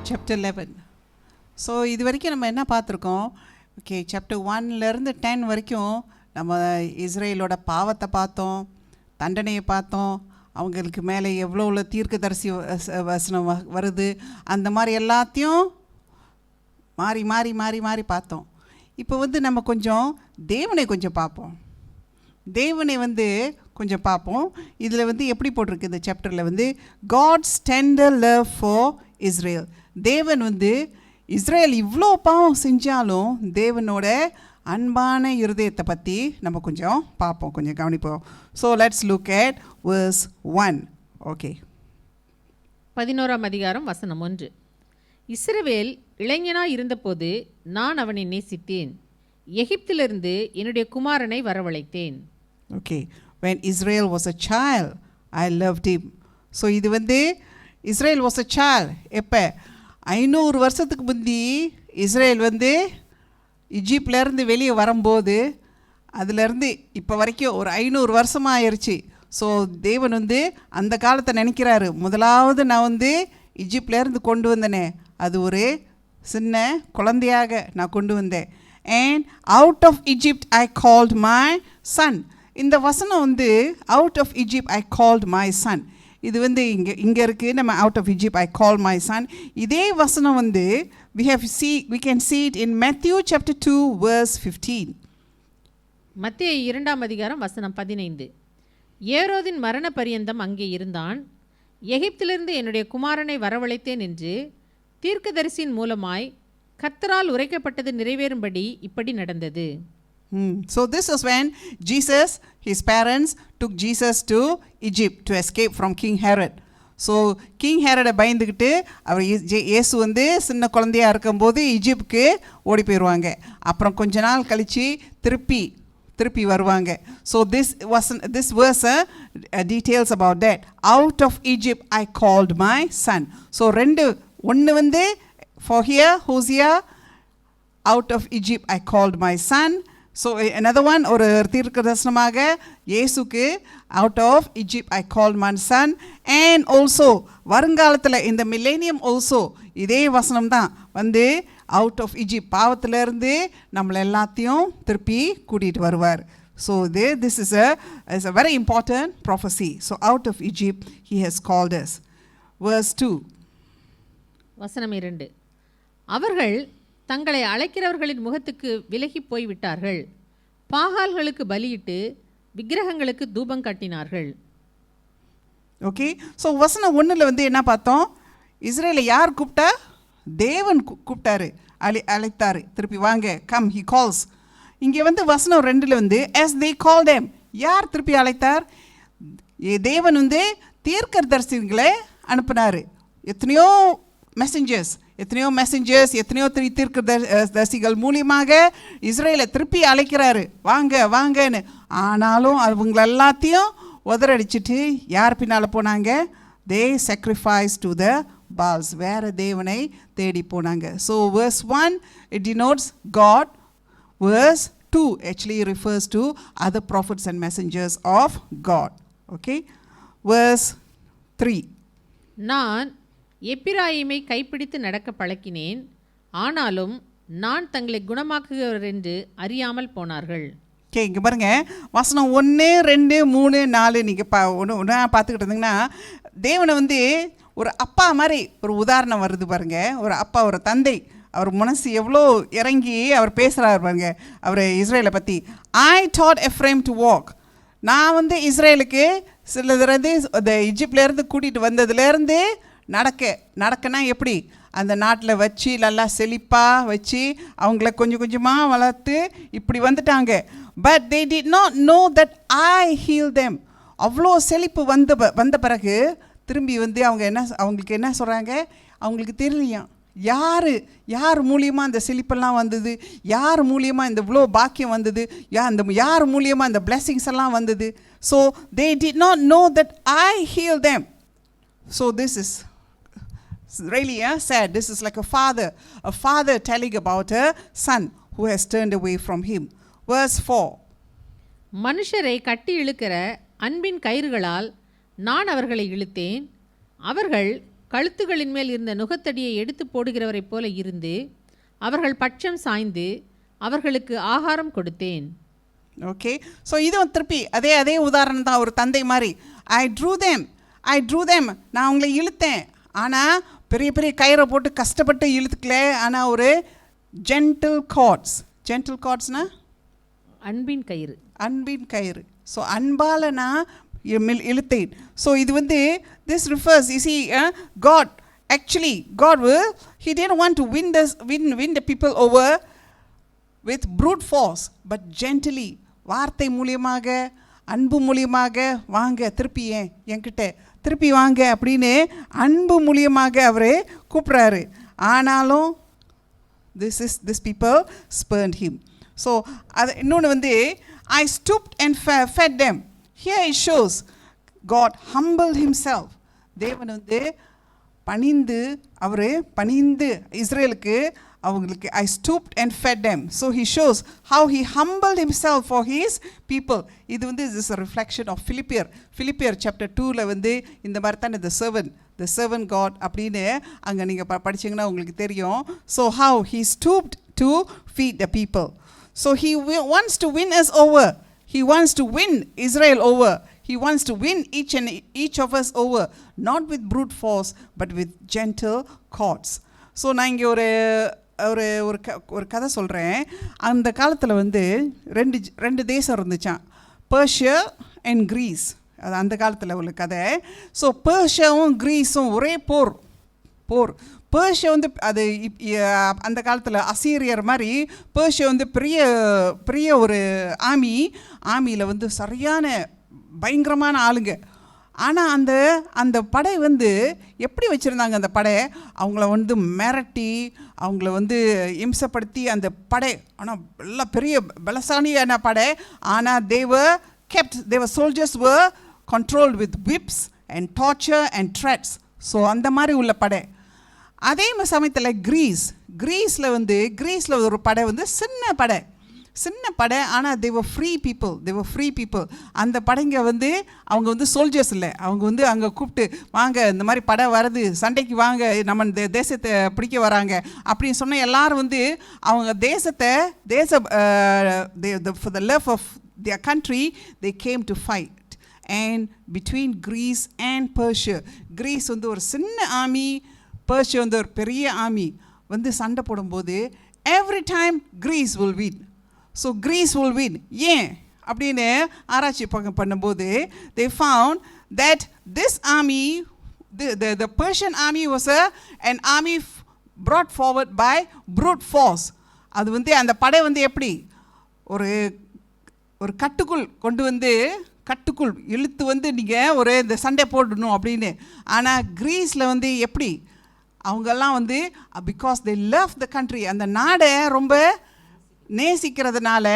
Chapter 11. So இது வரைக்கும் நம்ம என்ன பார்த்துருக்கோம்? ஓகே, சாப்டர் 1லேருந்து 10 வரைக்கும் நம்ம இஸ்ரேலோட பாவத்தை பார்த்தோம், தண்டனையை பார்த்தோம், அவங்களுக்கு மேலே எவ்வளோ உள்ள தீர்க்கதரிசி வசனம் வருது, அந்த மாதிரி எல்லாத்தையும் மாறி மாறி மாறி மாறி பார்த்தோம். இப்போ வந்து நம்ம கொஞ்சம் தேவனை கொஞ்சம் பார்ப்போம். தேவனை வந்து கொஞ்சம் பார்ப்போம். இதில் வந்து எப்படி போட்டிருக்கு இந்த சாப்டரில் வந்து God's tender love for Israel. தேவன் வந்து இஸ்ரேல் இவ்வளோ பாவம் செஞ்சாலும் தேவனோட அன்பான இருதயத்தை பற்றி நம்ம கொஞ்சம் பார்ப்போம், கொஞ்சம் கவனிப்போம். So let's look at verse 1. Okay, 11ஆம் அதிகாரம் வசனம் 1. இஸ்ரவேல் இளைஞனாய் இருந்தபோது நான் அவனை நேசித்தேன், எகிப்திலிருந்து என்னுடைய குமாரனை வரவழைத்தேன். Okay, when Israel was a child I loved him. So இது வந்து இஸ்ரேல் was a child எப்போ 500 வருஷத்துக்கு முந்தி இஸ்ரேல் வந்து இஜிப்ட்லேருந்து வெளியே வரும்போது அதுலேருந்து இப்போ வரைக்கும் ஒரு 500 வருஷமாக ஆயிடுச்சு. ஸோ தேவன் வந்து அந்த காலத்தை நினைக்கிறாரு, முதலாவது நான் வந்து இஜிப்ட்லேருந்து கொண்டு வந்தேனே, அது ஒரு சின்ன குழந்தையாக நான் கொண்டு வந்தேன். And out of Egypt I called my son. இந்த வசனம் வந்து out of Egypt I called my son, இது வந்து இங்கே இருக்குது. நம்ம out of Egypt I call my son. இதே வசனம் வந்து we can see it in Matthew chapter 2 verse 15. மத்தேயு 2ஆம் அதிகாரம் வசனம் 15. ஏரோதின் மரண பரியந்தம் அங்கே இருந்தான், எகிப்திலிருந்து என்னுடைய குமாரனை வரவழைத்தேன் என்று தீர்க்கதரிசியின் மூலமாய் கர்த்தரால் உரைக்கப்பட்டது நிறைவேறும்படி இப்படி நடந்தது. So this is when Jesus, his parents took Jesus to Egypt to escape from King Herod. So king ஹெரோடை பயந்துக்கிட்டு அவர் இயேசு வந்து சின்ன குழந்தையாக இருக்கும்போது இஜிப்டுக்கு ஓடி போயிடுவாங்க. அப்புறம் கொஞ்ச நாள் கழித்து திருப்பி வருவாங்க. So this verse details about that. Out of Egypt I called my son. So ஒன்று வந்து for here Hosea, out of Egypt I called my son. So another one ஒரு தீர்க்கதரிசனமாக இயேசுக்கு out of Egypt I called my son. And also வருங்காலத்தில் இந்த millennium also இதே வசனம் தான் வந்து out of Egypt பாவத்திலேருந்து நம்மளை எல்லாத்தையும் திருப்பி கூட்டிகிட்டு வருவார். So this is a very important prophecy. So out of Egypt he has called us. Verse 2. வசனம் 2. அவர்கள் தங்களை அழைக்கிறவர்களின் முகத்துக்கு விலகி போய்விட்டார்கள், பாகால்களுக்கு பலியிட்டு விக்கிரகங்களுக்கு தூபம் காட்டினார்கள். ஓகே, ஸோ வசனம் 1ல் வந்து என்ன பார்த்தோம்? இஸ்ரேலை யார் கூப்பிட்டா? தேவன் கூப்பிட்டாரு, அழைத்தார், திருப்பி வாங்க, கம், ஹி கால்ஸ். இங்கே வந்து வசனம் 2ல் வந்து as they called them, யார் திருப்பி அழைத்தார்? தேவன் வந்து தீர்க்கதரிசிகளை அனுப்பினார். எத்தனையோ மெசஞ்சர்ஸ் எத்தனையோ தீர்க்கதரிசிகள் மூலியமாக இஸ்ரேலை திருப்பி அழைக்கிறாரு, வாங்கன்னு. ஆனாலும் அவங்க எல்லாத்தையும் உதறடிச்சிட்டு யார் பின்னால் போனாங்க? they sacrificed to the Baals, வேற தேவனை தேடி போனாங்க. So verse 1 it denotes God. Verse 2 actually refers to other prophets and messengers of God. Okay, verse 3. நான் எப்பிராயீமை கைப்பிடித்து நடக்க பழக்கினேன், ஆனாலும் நான் தங்களை குணமாக்குகிறவர் என்று அறியாமல் போனார்கள். ஓகே, இங்கே பாருங்க, வசனம் 1, 2, 3, 4 நீங்கள் ஒன்றா பார்த்துக்கிட்டு இருந்தீங்கன்னா தேவனை வந்து ஒரு அப்பா மாதிரி ஒரு உதாரணம் வருது பாருங்க. ஒரு அப்பா, ஒரு தந்தை, அவர் மனசு எவ்வளோ இறங்கி அவர் பேசுகிறார் பாருங்க. அவர் இஸ்ரேலை பற்றி I taught Ephraim to walk. நான் வந்து இஸ்ரேலுக்கு சிலது இந்த இஜிப்ட்லேருந்து கூட்டிகிட்டு வந்ததுலேருந்து நடக்கனா எப்படி? அந்த நாட்டில் வச்சு நல்லா செழிப்பாக வச்சு அவங்கள கொஞ்சம் கொஞ்சமாக வளர்த்து இப்படி வந்துட்டாங்க. But they did not know that I healed them. அவ்வளோ செழிப்பு வந்த பிறகு திரும்பி வந்து அவங்களுக்கு என்ன சொல்கிறாங்க, அவங்களுக்கு தெரியலையாம் யார் மூலியமாக அந்த செழிப்பெல்லாம் வந்தது, யார் மூலியமாக இந்த இவ்வளோ பாக்கியம் வந்தது, யார் மூலியமாக இந்த blessings எல்லாம் வந்தது. So they did not know that I healed them. So this is really sad. This is like a father telling about a son who has turned away from him. Verse 4. மனுஷரை கட்டி இழுக்கிற அன்பின் கயிறுகளால் நான் அவர்களை இழுத்தேன். அவர்கள் கழுத்துகளின் மேல் இருந்த நுகத்தடியை எடுத்து போடுகிறவரைப் போல இருந்து அவர்கள் பட்சம் சாய்ந்து அவர்களுக்கு ஆகாரம் கொடுத்தேன். ஓகே, ஸோ இதுவும் திருப்பி அதே உதாரணம் தான். ஒரு தந்தை மாதிரி ஐ ட்ரூ தேம் நான் அவங்கள இழுத்தேன். ஆனால் பெரிய பெரிய கயிறை போட்டு கஷ்டப்பட்டு இழுத்துக்கல. ஆனால் ஒரு ஜென்டில் கார்ட்ஸ்னா அன்பின் கயிறு. ஸோ அன்பால் நான் இழுத்தேன். ஸோ இது வந்து this refers, you see, God he didn't want to win the people over with brute force, but gently, வார்த்தை மூலியமாக அன்பு மூலியமாக வாங்க திருப்பி வாங்க அப்படின்னு அன்பு மூலியமாக அவரே கூப்பிட்றாரு. ஆனாலும் this people spurned him. So அது இன்னொன்று வந்து I stooped and fed them. Here it shows God humbled himself. தேவன் வந்து பணிந்து இஸ்ரேலுக்கு அவங்களுக்கு I stooped and fed them. So he shows how he humbled himself for his people. இது வந்து this is a reflection of Philippians chapter 2ல வந்து இந்த மாதிரி தான் the servant God அப்படின்னு அங்கே நீங்கள் படிச்சிங்கன்னா உங்களுக்கு தெரியும். So how he stooped to feed the people. So he wants to win us over. He wants to win Israel over. He wants to win each of us over, not with brute force, but with gentle cords. So நான் இங்கே ஒரு கதை சொல்கிறேன். அந்த காலத்தில் வந்து ரெண்டு தேசம் இருந்துச்சான், பெர்ஷியா அண்ட் கிரீஸ். அது அந்த காலத்தில் உள்ள கதை. ஸோ பெர்ஷியாவும் கிரீஸும் ஒரே போர். பெர்ஷியா வந்து அது அந்த காலத்தில் அசீரியர் மாதிரி பெர்ஷியா வந்து பெரிய ஒரு ஆமியில் வந்து சரியான பயங்கரமான ஆளுங்க. ஆனால் அந்த படை வந்து எப்படி வச்சுருந்தாங்க, அந்த படை அவங்கள வந்து மிரட்டி அவங்கள வந்து இம்சப்படுத்தி அந்த படை, ஆனால் எல்லாம் பெரிய பலசாலியான படை. ஆனால் தேவர் soldiers were controlled with whips and torture and threats. So அந்த மாதிரி உள்ள படை. அதே சமயத்தில் கிரீஸில் ஒரு படை வந்து சின்ன படை. ஆனால் they were free people. அந்த படைங்க வந்து அவங்க வந்து சோல்ஜர்ஸ் இல்லை, அவங்க வந்து அங்கே கூப்பிட்டு வாங்க இந்த மாதிரி படை வருது, சண்டைக்கு வாங்க, நம்ம தேசத்தை பிடிக்க வராங்க அப்படின்னு சொன்ன எல்லாரும் வந்து அவங்க for the love of their country they came to fight. And between Greece and Persia, Greece வந்து ஒரு சின்ன ஆர்மி, பெர்ஷியா வந்து ஒரு பெரிய ஆர்மி வந்து சண்டை போடும்போது every time Greece will win. So Greece will win. ஏன் அப்படின்னு ஆராய்ச்சி பண்ணும்போது they found that this army, the Persian army was an army brought forward by brute force. அது வந்து அந்த படை வந்து எப்படி ஒரு கட்டுக்குள் இழுத்து வந்து நீங்கள் இந்த சண்டை போடணும் அப்படின்னு. ஆனால் கிரீஸில் வந்து எப்படி அவங்கெல்லாம் வந்து because they love the country, அந்த நாடை ரொம்ப நேசிக்கிறதுனால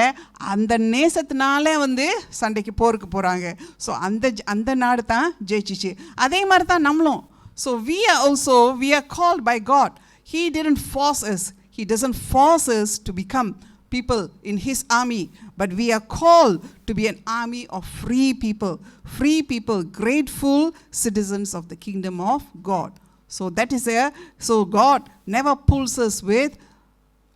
அந்த நேசத்தினால வந்து சண்டைக்கு போருக்கு போகிறாங்க. ஸோ அந்த நாடு தான் ஜெயிச்சிச்சு. அதே மாதிரி தான் நம்மளும். So we are called by God. He didn't force us. He doesn't force us to become people in his army, but we are called to be an army of free people, grateful citizens of the kingdom of God. So that is so God never pulls us with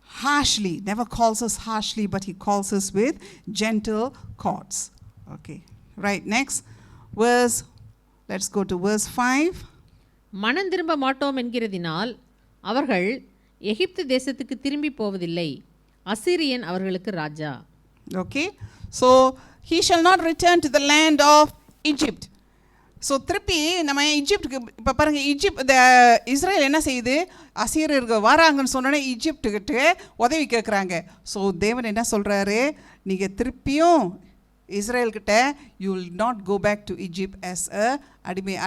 harshly, never calls us harshly, but he calls us with gentle cords. Okay, right, next verse, let's go to verse 5. மனம் திரும்ப மாட்டோம் என்கிறதினால் அவர்கள் எகிப்து தேசத்துக்கு திரும்பி போவதில்லை, அசீரியன் அவர்களுக்கு ராஜா. Okay, so he shall not return to the land of Egypt. So திருப்பி நம்ம ஈஜிப்டுக்கு இப்போ பாருங்கள், இஸ்ரேல் என்ன செய்யுது, அசீரியர்கள் வராங்கன்னு சொன்னோன்னே ஈஜிப்டுக்கிட்ட உதவி கேட்குறாங்க. ஸோ தேவன் என்ன சொல்கிறாரு, நீங்கள் திருப்பியும் இஸ்ரேல்கிட்ட you will not go back to Egypt as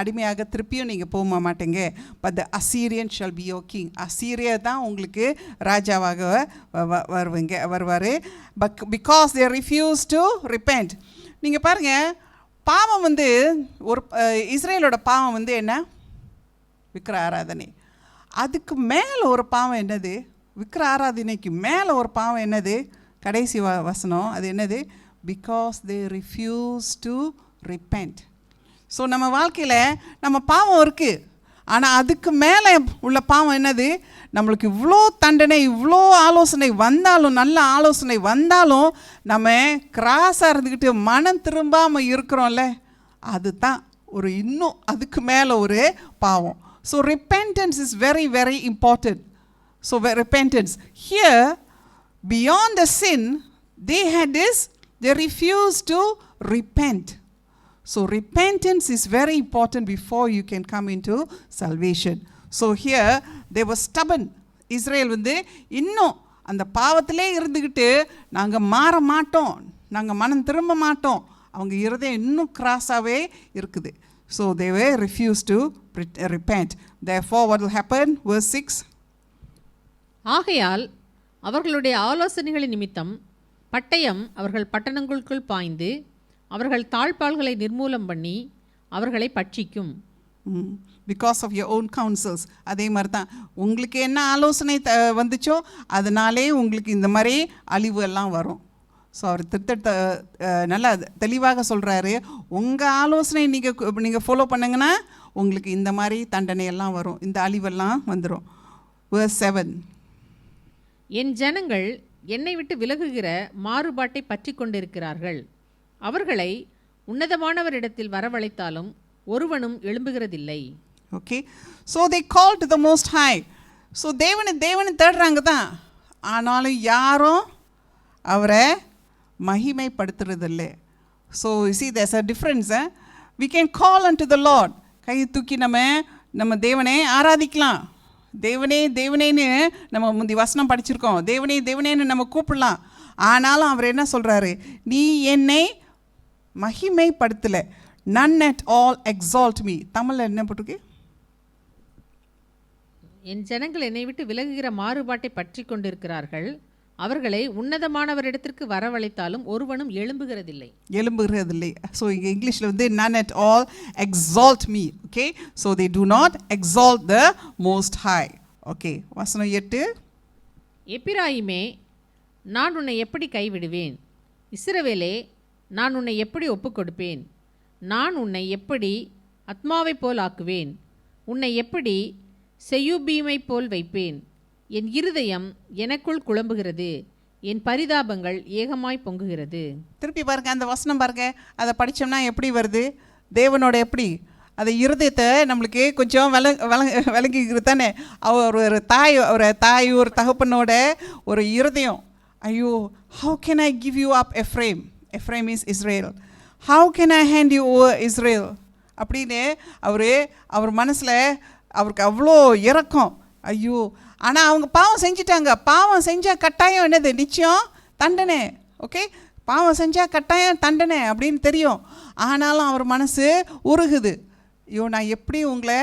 அடிமையாக திருப்பியும் நீங்கள் போக மாட்டேங்க. But the Assyrian shall be your king. Assyria தான் உங்களுக்கு ராஜாவாக வருவார். Because they refuse to repent. நீங்கள் பாருங்கள், பாவம் ஒரு இஸ்ரேலோட பாவம் என்ன, விக்கிர ஆராதனை. அதுக்கு மேலே ஒரு பாவம் என்னது, விக்கிர ஆராதனைக்கு மேலே ஒரு பாவம் என்னது, கடைசி வசனம் அது என்னது, because they refuse to repent. So நம்ம வாழ்க்கையில் நம்ம பாவம் இருக்குது, ஆனால் அதுக்கு மேலே உள்ள பாவம் என்னது, நம்மளுக்கு இவ்வளோ தண்டனை இவ்வளோ ஆலோசனை வந்தாலும், நல்ல ஆலோசனை வந்தாலும் நம்ம கிராஸாக இருந்துக்கிட்டு மனம் திரும்பாமல் இருக்கிறோம்ல, அதுதான் ஒரு இன்னும் அதுக்கு மேலே ஒரு பாவம். So repentance is very very important. So repentance here, beyond the sin they had this, they refused to repent. So repentance is very important before you can come into salvation. So here they were stubborn. Israel இன்னும் அந்த பாவத்திலே இருந்துக்கிட்டு நாங்கள் மாற மாட்டோம், நாங்கள் மனம் திரும்ப மாட்டோம், அவங்க இருதயம் இன்னும் கிராஸாகவே இருக்குது. So they were refused to repent. Therefore what will happen? Verse 6. ஆகையால் அவர்களுடைய ஆலோசனைகளின் நிமித்தம் பட்டயம் அவர்கள் பட்டணங்களுக்குள் பாய்ந்து அவர்கள் தாழ்பால்களை நிர்மூலம் பண்ணி அவர்களை பட்சிக்கும். Because of your own councils. அதே மாதிரி தான் உங்களுக்கு என்ன ஆலோசனை வந்துச்சோ அதனாலே உங்களுக்கு இந்த மாதிரி அழிவு எல்லாம் வரும். ஸோ அவர் நல்லா தெளிவாக சொல்கிறாரு, உங்கள் ஆலோசனை நீங்கள் ஃபாலோ பண்ணுங்கன்னா உங்களுக்கு இந்த மாதிரி தண்டனையெல்லாம் வரும், இந்த அழிவெல்லாம் வந்துடும். Verse 7. என் ஜனங்கள் என்னை விட்டு விலகுகிற மாறுபாட்டை பற்றி கொண்டிருக்கிறார்கள். அவர்களை உன்னதமானவரிடத்தில் வரவழைத்தாலும் ஒருவனும் எழும்புகிறதில்லை. Okay, so they call to the most high. So தேவனை தேடுறாங்க தான், ஆனாலும் யாரும் அவரை மகிமைப்படுத்துறதில்லை. So see there's a difference. We can call unto the Lord. கையை தூக்கி நம்ம தேவனை ஆராதிக்கலாம். தேவனே தேவனேன்னு நம்ம முந்தி வசனம் படிச்சிருக்கோம், தேவனே தேவனேன்னு நம்ம கூப்பிடலாம். ஆனாலும் அவர் என்ன சொல்கிறாரு, நீ என்னை மகிமைப்படுத்தலை. none at all exalt me. தமிழில் என்ன போட்டிருக்கு, என் ஜனங்கள் என்னை விட்டு விலகுகிற மாறுபாட்டை பற்றி கொண்டிருக்கிறார்கள். அவர்களை உன்னதமானவரிடத்திற்கு வரவழைத்தாலும் ஒருவனும் எழும்புகிறதில்லை. ஸோ இங்கே இங்கிலீஷில் none at all exalt me. Okay, so they do not exalt the most high. Okay, வசனம் 8. எப்பிராயிமே, நான் உன்னை எப்படி கைவிடுவேன்? இஸ்ரவேலே, நான் உன்னை எப்படி ஒப்புக்கொடுப்பேன்? நான் உன்னை எப்படி ஆத்மாவைப் போல் ஆக்குவேன்? உன்னை எப்படி செயூபீமைப் போல் வைப்பேன்? என் இருதயம் எனக்குள் குழம்புகிறது, என் பரிதாபங்கள் ஏகமாய் பொங்குகிறது. திருப்பி பாருங்க, அந்த வசனம் பாருங்க, அதை படித்தோம்னா எப்படி வருது, தேவனோட எப்படி அந்த இருதயத்தை நம்மளுக்கு கொஞ்சம் விளங்கிக்கிறது தானே. ஒரு தாய் ஒரு தகப்பனோட ஒரு இருதயம், ஐயோ how can I give you up Ephraim, Ephraim is Israel, how can I hand you over Israel அப்படின்னு அவர் மனசில் அவருக்கு அவ்வளோ இறக்கம். ஐயோ, ஆனால் அவங்க பாவம் செஞ்சிட்டாங்க. பாவம் செஞ்சால் கட்டாயம் என்னது, நிச்சயம் தண்டனை. ஓகே, பாவம் செஞ்சால் கட்டாயம் தண்டனை அப்படின்னு தெரியும். ஆனாலும் அவர் மனசு உருகுது, ஐயோ நான் எப்படி உங்களை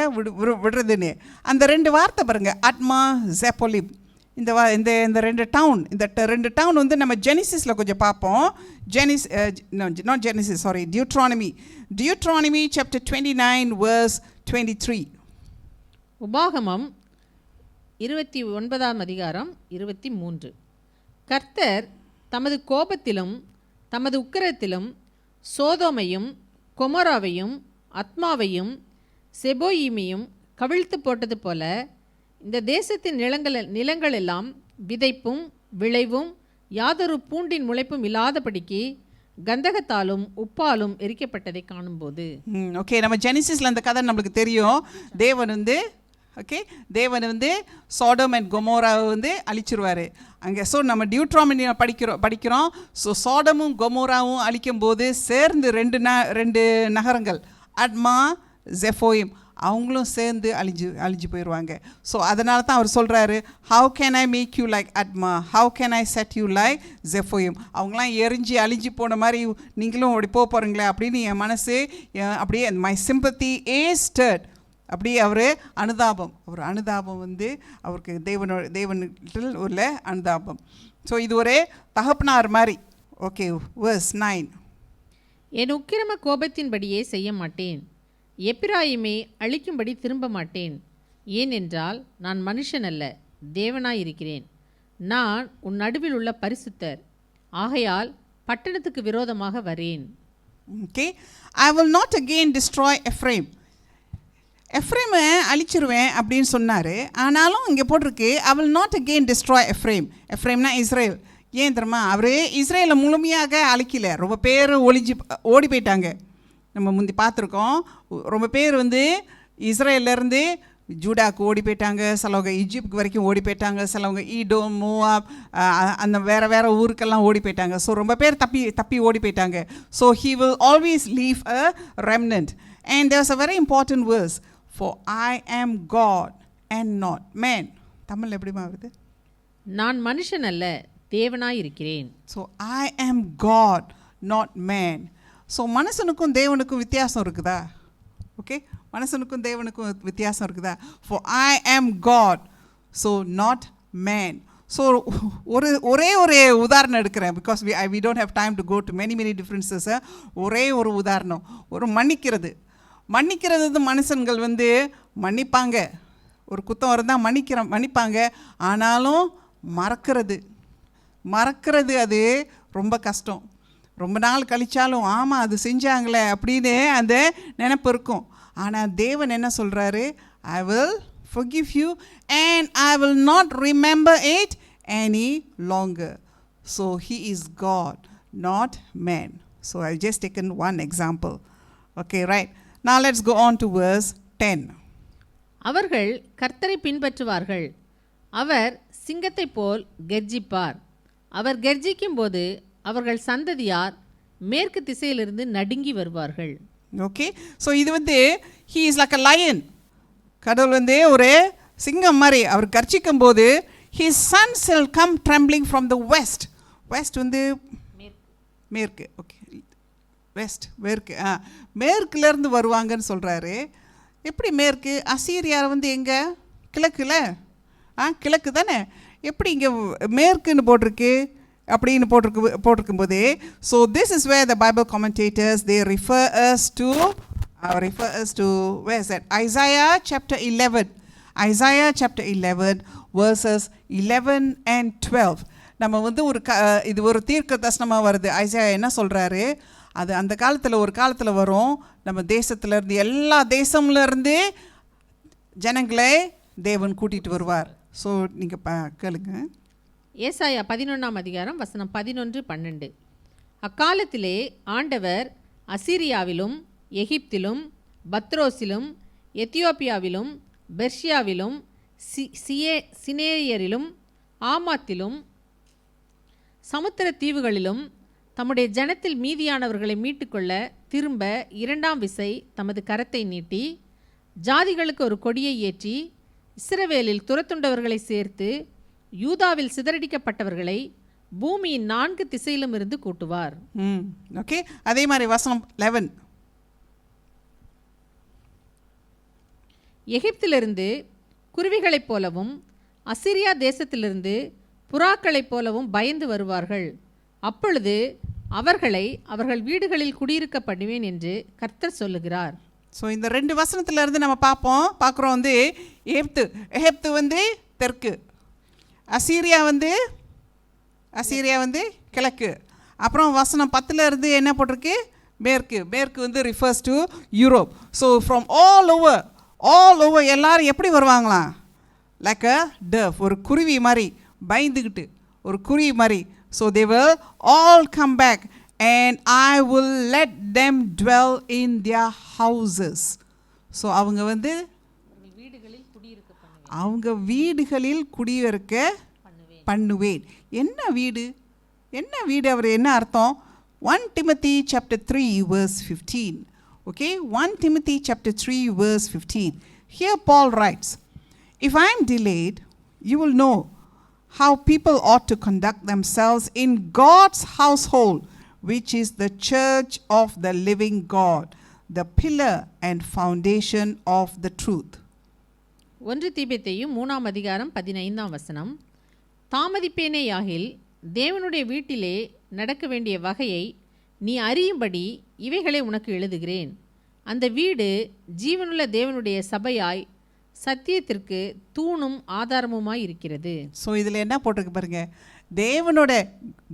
விடுறதுன்னு. அந்த 2 வார்த்தை பாருங்கள், அட்மா ஜெப்போலிம். இந்த 2 டவுன், இந்த 2 டவுன் நம்ம ஜெனிசிஸில் கொஞ்சம் பார்ப்போம். Deuteronomy chapter 29 verse 23. உபாகமம் 29 அதிகாரம் 23. கர்த்தர் தமது கோபத்திலும் தமது உக்கிரத்திலும் சோதோமையும் கொமோராவையும் அத்மாவையும் செபோயீமையும் கவிழ்த்து போட்டது போல இந்த தேசத்தின் நிலங்கள் எல்லாம் விதைப்பும் விளைவும் யாதொரு பூண்டின் முளைப்பும் இல்லாதபடிக்கு கந்தகத்தாலும் உப்பாலும் எரிக்கப்பட்டதை காணும்போது. ஓகே, நம்ம ஜெனிசிஸில் அந்த கதை நம்மளுக்கு தெரியும். தேவன் சோடோம் அண்ட் கொமோராவை அழிச்சிருவார் அங்கே. ஸோ நம்ம டியூட்ரானமியை படிக்கிறோம். ஸோ சோடமும் கொமோராவும் அழிக்கும் போது சேர்ந்து 2 நகரங்கள், அட்மா, ஜெஃபோயிம் அவங்களும் சேர்ந்து அழிஞ்சு போயிடுவாங்க. ஸோ அதனால தான் அவர் சொல்கிறாரு, how can I make you like Admah, how can I set you like Zeboiim. அவங்களாம் எரிஞ்சு அழிஞ்சு போன மாதிரி நீங்களும் அப்படி போகிறீங்களே அப்படின்னு என் மனசு அப்படியே மை சிம்பத்தி இஸ் ஸ்டர்ட். அப்படியே அவர் அனுதாபம் வந்து அவருக்கு தேவனில் உள்ள அனுதாபம். ஸோ இது ஒரு தகப்பனார் மாதிரி. Okay, verse 9. என் உக்கிரம கோபத்தின்படியே செய்ய மாட்டேன், எப்பிராயிமை அழிக்கும்படி திரும்ப மாட்டேன். ஏனென்றால் நான் மனுஷன் அல்ல, தேவனாயிருக்கிறேன். நான் உன் நடுவில் உள்ள பரிசுத்தர், ஆகையால் பட்டணத்துக்கு விரோதமாக வரேன். Okay, I will not again destroy Ephraim. எஃப்ரேமை அழிச்சிருவேன் அப்படின்னு சொன்னார். ஆனாலும் இங்கே போட்டிருக்கு, I will not again destroy Ephraim. எஃப்ரேம்னா இஸ்ரேல். ஏன் தெரியுமா? அவர் இஸ்ரேலை முழுமையாக அழிக்கல. ரொம்ப பேர் ஓடி போயிட்டாங்க. நம்ம முந்தி பார்த்துருக்கோம். ரொம்ப பேர் வந்து இஸ்ரேலேருந்து ஜூடாக்கு ஓடி போயிட்டாங்க, சிலவங்க ஈஜிப்ட் வரைக்கும் ஓடி போயிட்டாங்க, சிலவங்க ஈடோம், மோவாப், அந்த வேறு ஊருக்கெல்லாம் ஓடி போயிட்டாங்க. ஸோ ரொம்ப பேர் தப்பி ஓடி போயிட்டாங்க. So he will always leave a remnant. And there's a very important verse, for I am God and not man. Tamil எப்படிமா வருது? நான் மனுஷன் அல்ல, தேவனாய் இருக்கிறேன். So I am God not man. So மனுஷனுக்கும் தேவனுக்கும் வித்தியாசம் இருக்குதா? ஓகே, மனுஷனுக்கும் தேவனுக்கும் வித்தியாசம் இருக்குதா? For I am God, so not man. So ஒரே உதாரணம் எடுக்கிறேன், because we don't have time to go to many differences. ஒரே ஒரு உதாரணம், ஒரு மன்னிக்கிறது மனுஷன்கள் வந்து மன்னிப்பாங்க, ஒரு குத்தம் இருந்தால் மன்னிப்பாங்க. ஆனாலும் மறக்கிறது அது ரொம்ப கஷ்டம். ரொம்ப நாள் கழித்தாலும் ஆமாம் அது செஞ்சாங்களே அப்படின்னு அந்த நினைப்பு இருக்கும். ஆனால் தேவன் என்ன சொல்கிறாரு? I will forgive you and I will not remember it any longer. So he is God, not man. So I've just taken one example. Okay, right. Now let's go on to verse 10. அவர்கள் கர்த்தரை பின்பற்றுவார்கள், அவர் சிங்கத்தைப் போல் கெர்ஜிப்பார். அவர் கெர்ஜிக்கும் போது அவர்கள் சந்ததியார் மேற்கு திசையிலிருந்து நடுங்கி வருவார்கள். Okay, so இது வந்து he is like a lion. கடவுள் வந்து ஒரு சிங்கம் மாதிரி அவர் கர்ச்சிக்கும் போது his sons will come trembling from the west. west வந்து மேற்கு. ஓகே, மேற்கு மேற்குலேருந்து வருவாங்கன்னு சொல்கிறாரு. எப்படி மேற்கு? அசீரியா வந்து எங்கே? கிழக்கு தானே. எப்படி இங்கே மேற்குன்னு போட்டிருக்கு அப்படின்னு போட்டிருக்கும்போது, so this is where the Bible commentators they refer us to where is that? Isaiah chapter 11. Isaiah chapter 11 verses 11 and 12. நம்ம வந்து இது ஒரு தீர்க்க தரிசனமாக வருது. ஐசாயா என்ன சொல்கிறாரு? அது அந்த காலத்தில் ஒரு காலத்தில் வரும், நம்ம தேசத்துலேருந்து எல்லா தேசம்லேருந்து ஜனங்களே தேவன் கூட்டிகிட்டு வருவார். ஸோ நீங்கள் கேளுங்க. ஏசாயா 11ஆம் அதிகாரம் வசனம் 11-12. அக்காலத்திலே ஆண்டவர் அசீரியாவிலும் எகிப்திலும் பத்ரோசிலும் எத்தியோப்பியாவிலும் பெர்ஷியாவிலும் சினேரியரிலும் ஆமாத்திலும் சமுத்திர தீவுகளிலும் தம்முடைய ஜனத்தில் மீதியானவர்களை மீட்டுக்கொள்ள திரும்ப இரண்டாம் விசை தமது கரத்தை நீட்டி ஜாதிகளுக்கு ஒரு கொடியை ஏற்றி இஸ்ரவேலில் துரத்துண்டவர்களை சேர்த்து யூதாவில் சிதறடிக்கப்பட்டவர்களை பூமியின் 4 திசையிலும் இருந்து கூட்டுவார். ஓகே, அதே மாதிரி வசனம் 11. எகிப்திலிருந்து குருவிகளைப் போலவும் அசிரியா தேசத்திலிருந்து புறாக்களைப் போலவும் பயந்து வருவார்கள். அப்பொழுது அவர்களை அவர்கள் வீடுகளில் குடியிருக்க பண்ணுவேன் என்று கர்த்தர் சொல்லுகிறார். ஸோ இந்த 2 வசனத்திலிருந்து நம்ம பார்க்குறோம் வந்து எகிப்து வந்து தெற்கு, அசீரியா வந்து கிழக்கு. அப்புறம் வசனம் 10 இருந்து என்ன போட்டிருக்கு? மேற்கு வந்து refers to Europe. So from all over எல்லாரும் எப்படி வருவாங்களாம்? லைக் அ டவ், ஒரு குருவி மாதிரி பயந்துக்கிட்டு, ஒரு குருவி மாதிரி. So they will all come back and I will let them dwell in their houses. ஸோ அவங்க வந்து அவங்க வீடுகளில் குடியிருக்க பண்ணுவேன். என்ன வீடு? அவர் என்ன அர்த்தம்? 1 Timothy chapter 3 verse 15. Okay, 1 Timothy chapter 3 verse 15. Here Paul writes, "If I am delayed, you will know how people ought to conduct themselves in God's household, which is the church of the living God, the pillar and foundation of the truth." 1 தீமோத்தேயு 3ஆம் அதிகாரம் 15ஆம் வசனம். தாமதிப்பேனேயாகில் தேவனுடைய வீட்டிலே நடக்க வேண்டிய வகையை நீ அறியும்படி இவைகளை உனக்கு எழுதுகிறேன். அந்த வீடு ஜீவனுள்ள தேவனுடைய சபையாய் சத்தியத்திற்கு தூணும் ஆதாரமுமாய் இருக்கிறது. ஸோ இதில் என்ன போட்டிருக்கு பாருங்க, தேவனோட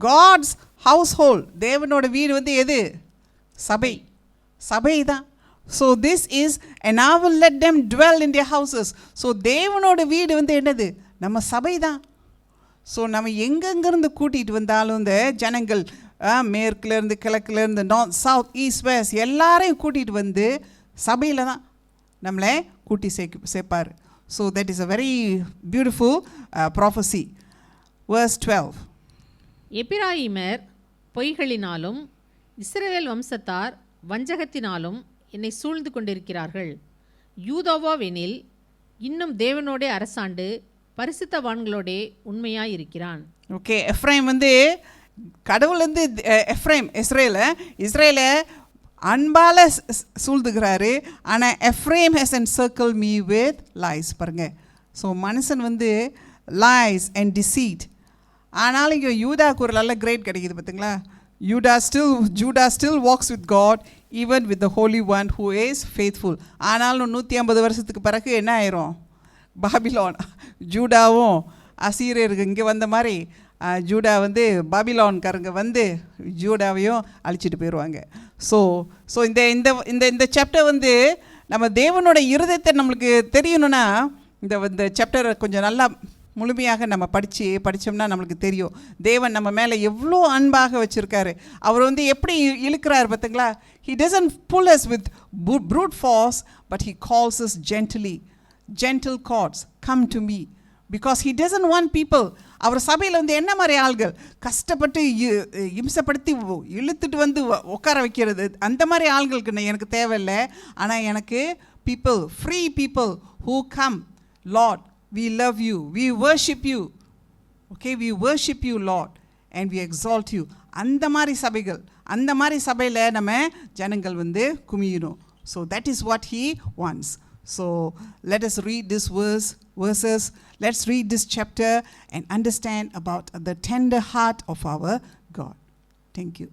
காட்ஸ் ஹவுஸ் ஹோல்ட், தேவனோட வீடு வந்து எது? சபை. சபை தான். So this is and I will let them dwell in their houses. So தேவனோட வீடு வந்து என்னது? நம்ம சபை தான். ஸோ நம்ம எங்கெங்கிருந்து கூட்டிகிட்டு வந்தாலும் இந்த ஜனங்கள் மேற்குலேருந்து கிழக்குலேருந்து நார்த் சவுத் ஈஸ்ட் வெஸ்ட் எல்லாரையும் கூட்டிகிட்டு வந்து சபையில் தான் நம்மளை கூட்டி சேர்ப்பார். So that is a very beautiful prophecy. Verse 12. எப்பிராயீமர் பொய்களினாலும் இஸ்ரவேல் வம்சத்தார் வஞ்சகத்தினாலும் என்னை சூழ்ந்து கொண்டிருக்கிறார்கள். யூதாவோவெனில் இன்னும் தேவனோடே அரசாண்டு பரிசுத்தவான்களோடே உண்மையாயிருக்கிறான். ஓகே, எஃப்ரைம் வந்து கடவுள் வந்து எஃப்ரைம் இஸ்ரேலை அன்பால் சூழ்ந்துக்கிறாரு. ஆனால் Ephraim has encircle me with lies. பாருங்க, ஸோ மனுஷன் வந்து லைஸ் அண்ட் டிசீட். ஆனாலும் இங்கே யூதாவுக்கு ஒரு நல்ல கிரேட் கிடைக்குது பார்த்தீங்களா. Judah still walks with God even with the Holy One who is faithful. ஆனாலும் 150 வருஷத்துக்கு பிறகு என்ன ஆயிரும்? பாபிலோன், ஜூடாவும் அசீரியருக்கு இங்கே வந்த மாதிரி ஜூடா வந்து பாபிலோன்காரங்க வந்து ஜூடாவையும் அழிச்சிட்டு போயிடுவாங்க. ஸோ இந்த இந்த இந்த இந்த சாப்டர் வந்து நம்ம தேவனோட இருதயத்தை நம்மளுக்கு தெரியணும்னா இந்த சாப்டரை கொஞ்சம் நல்லா முழுமையாக நம்ம படித்தோம்னா நம்மளுக்கு தெரியும் தேவன் நம்ம மேலே எவ்வளோ அன்பாக வச்சுருக்காரு. அவர் வந்து எப்படி இழுக்கிறார் பார்த்தீங்களா. He doesn't pull us with brute force, but he calls us gently. Gentle cords, come to me. Because he doesn't want people. அவர் சபையில் வந்து என்ன மாதிரி ஆள்கள் கஷ்டப்பட்டு இம்சப்படுத்தி இழுத்துட்டு வந்து உட்கார வைக்கிறது, அந்த மாதிரி ஆள்களுக்கு எனக்கு தேவையில்லை. ஆனால் எனக்கு people, free people who come, Lord, we love you, we worship you. Okay, we worship you, Lord, and we exalt you. அந்த மாதிரி சபைகள், அந்த மாதிரி சபையில் நம்ம ஜனங்கள் வந்து குமியணும். So that is what he wants. So let us read this verses. Let's read this chapter and understand about the tender heart of our God. Thank you.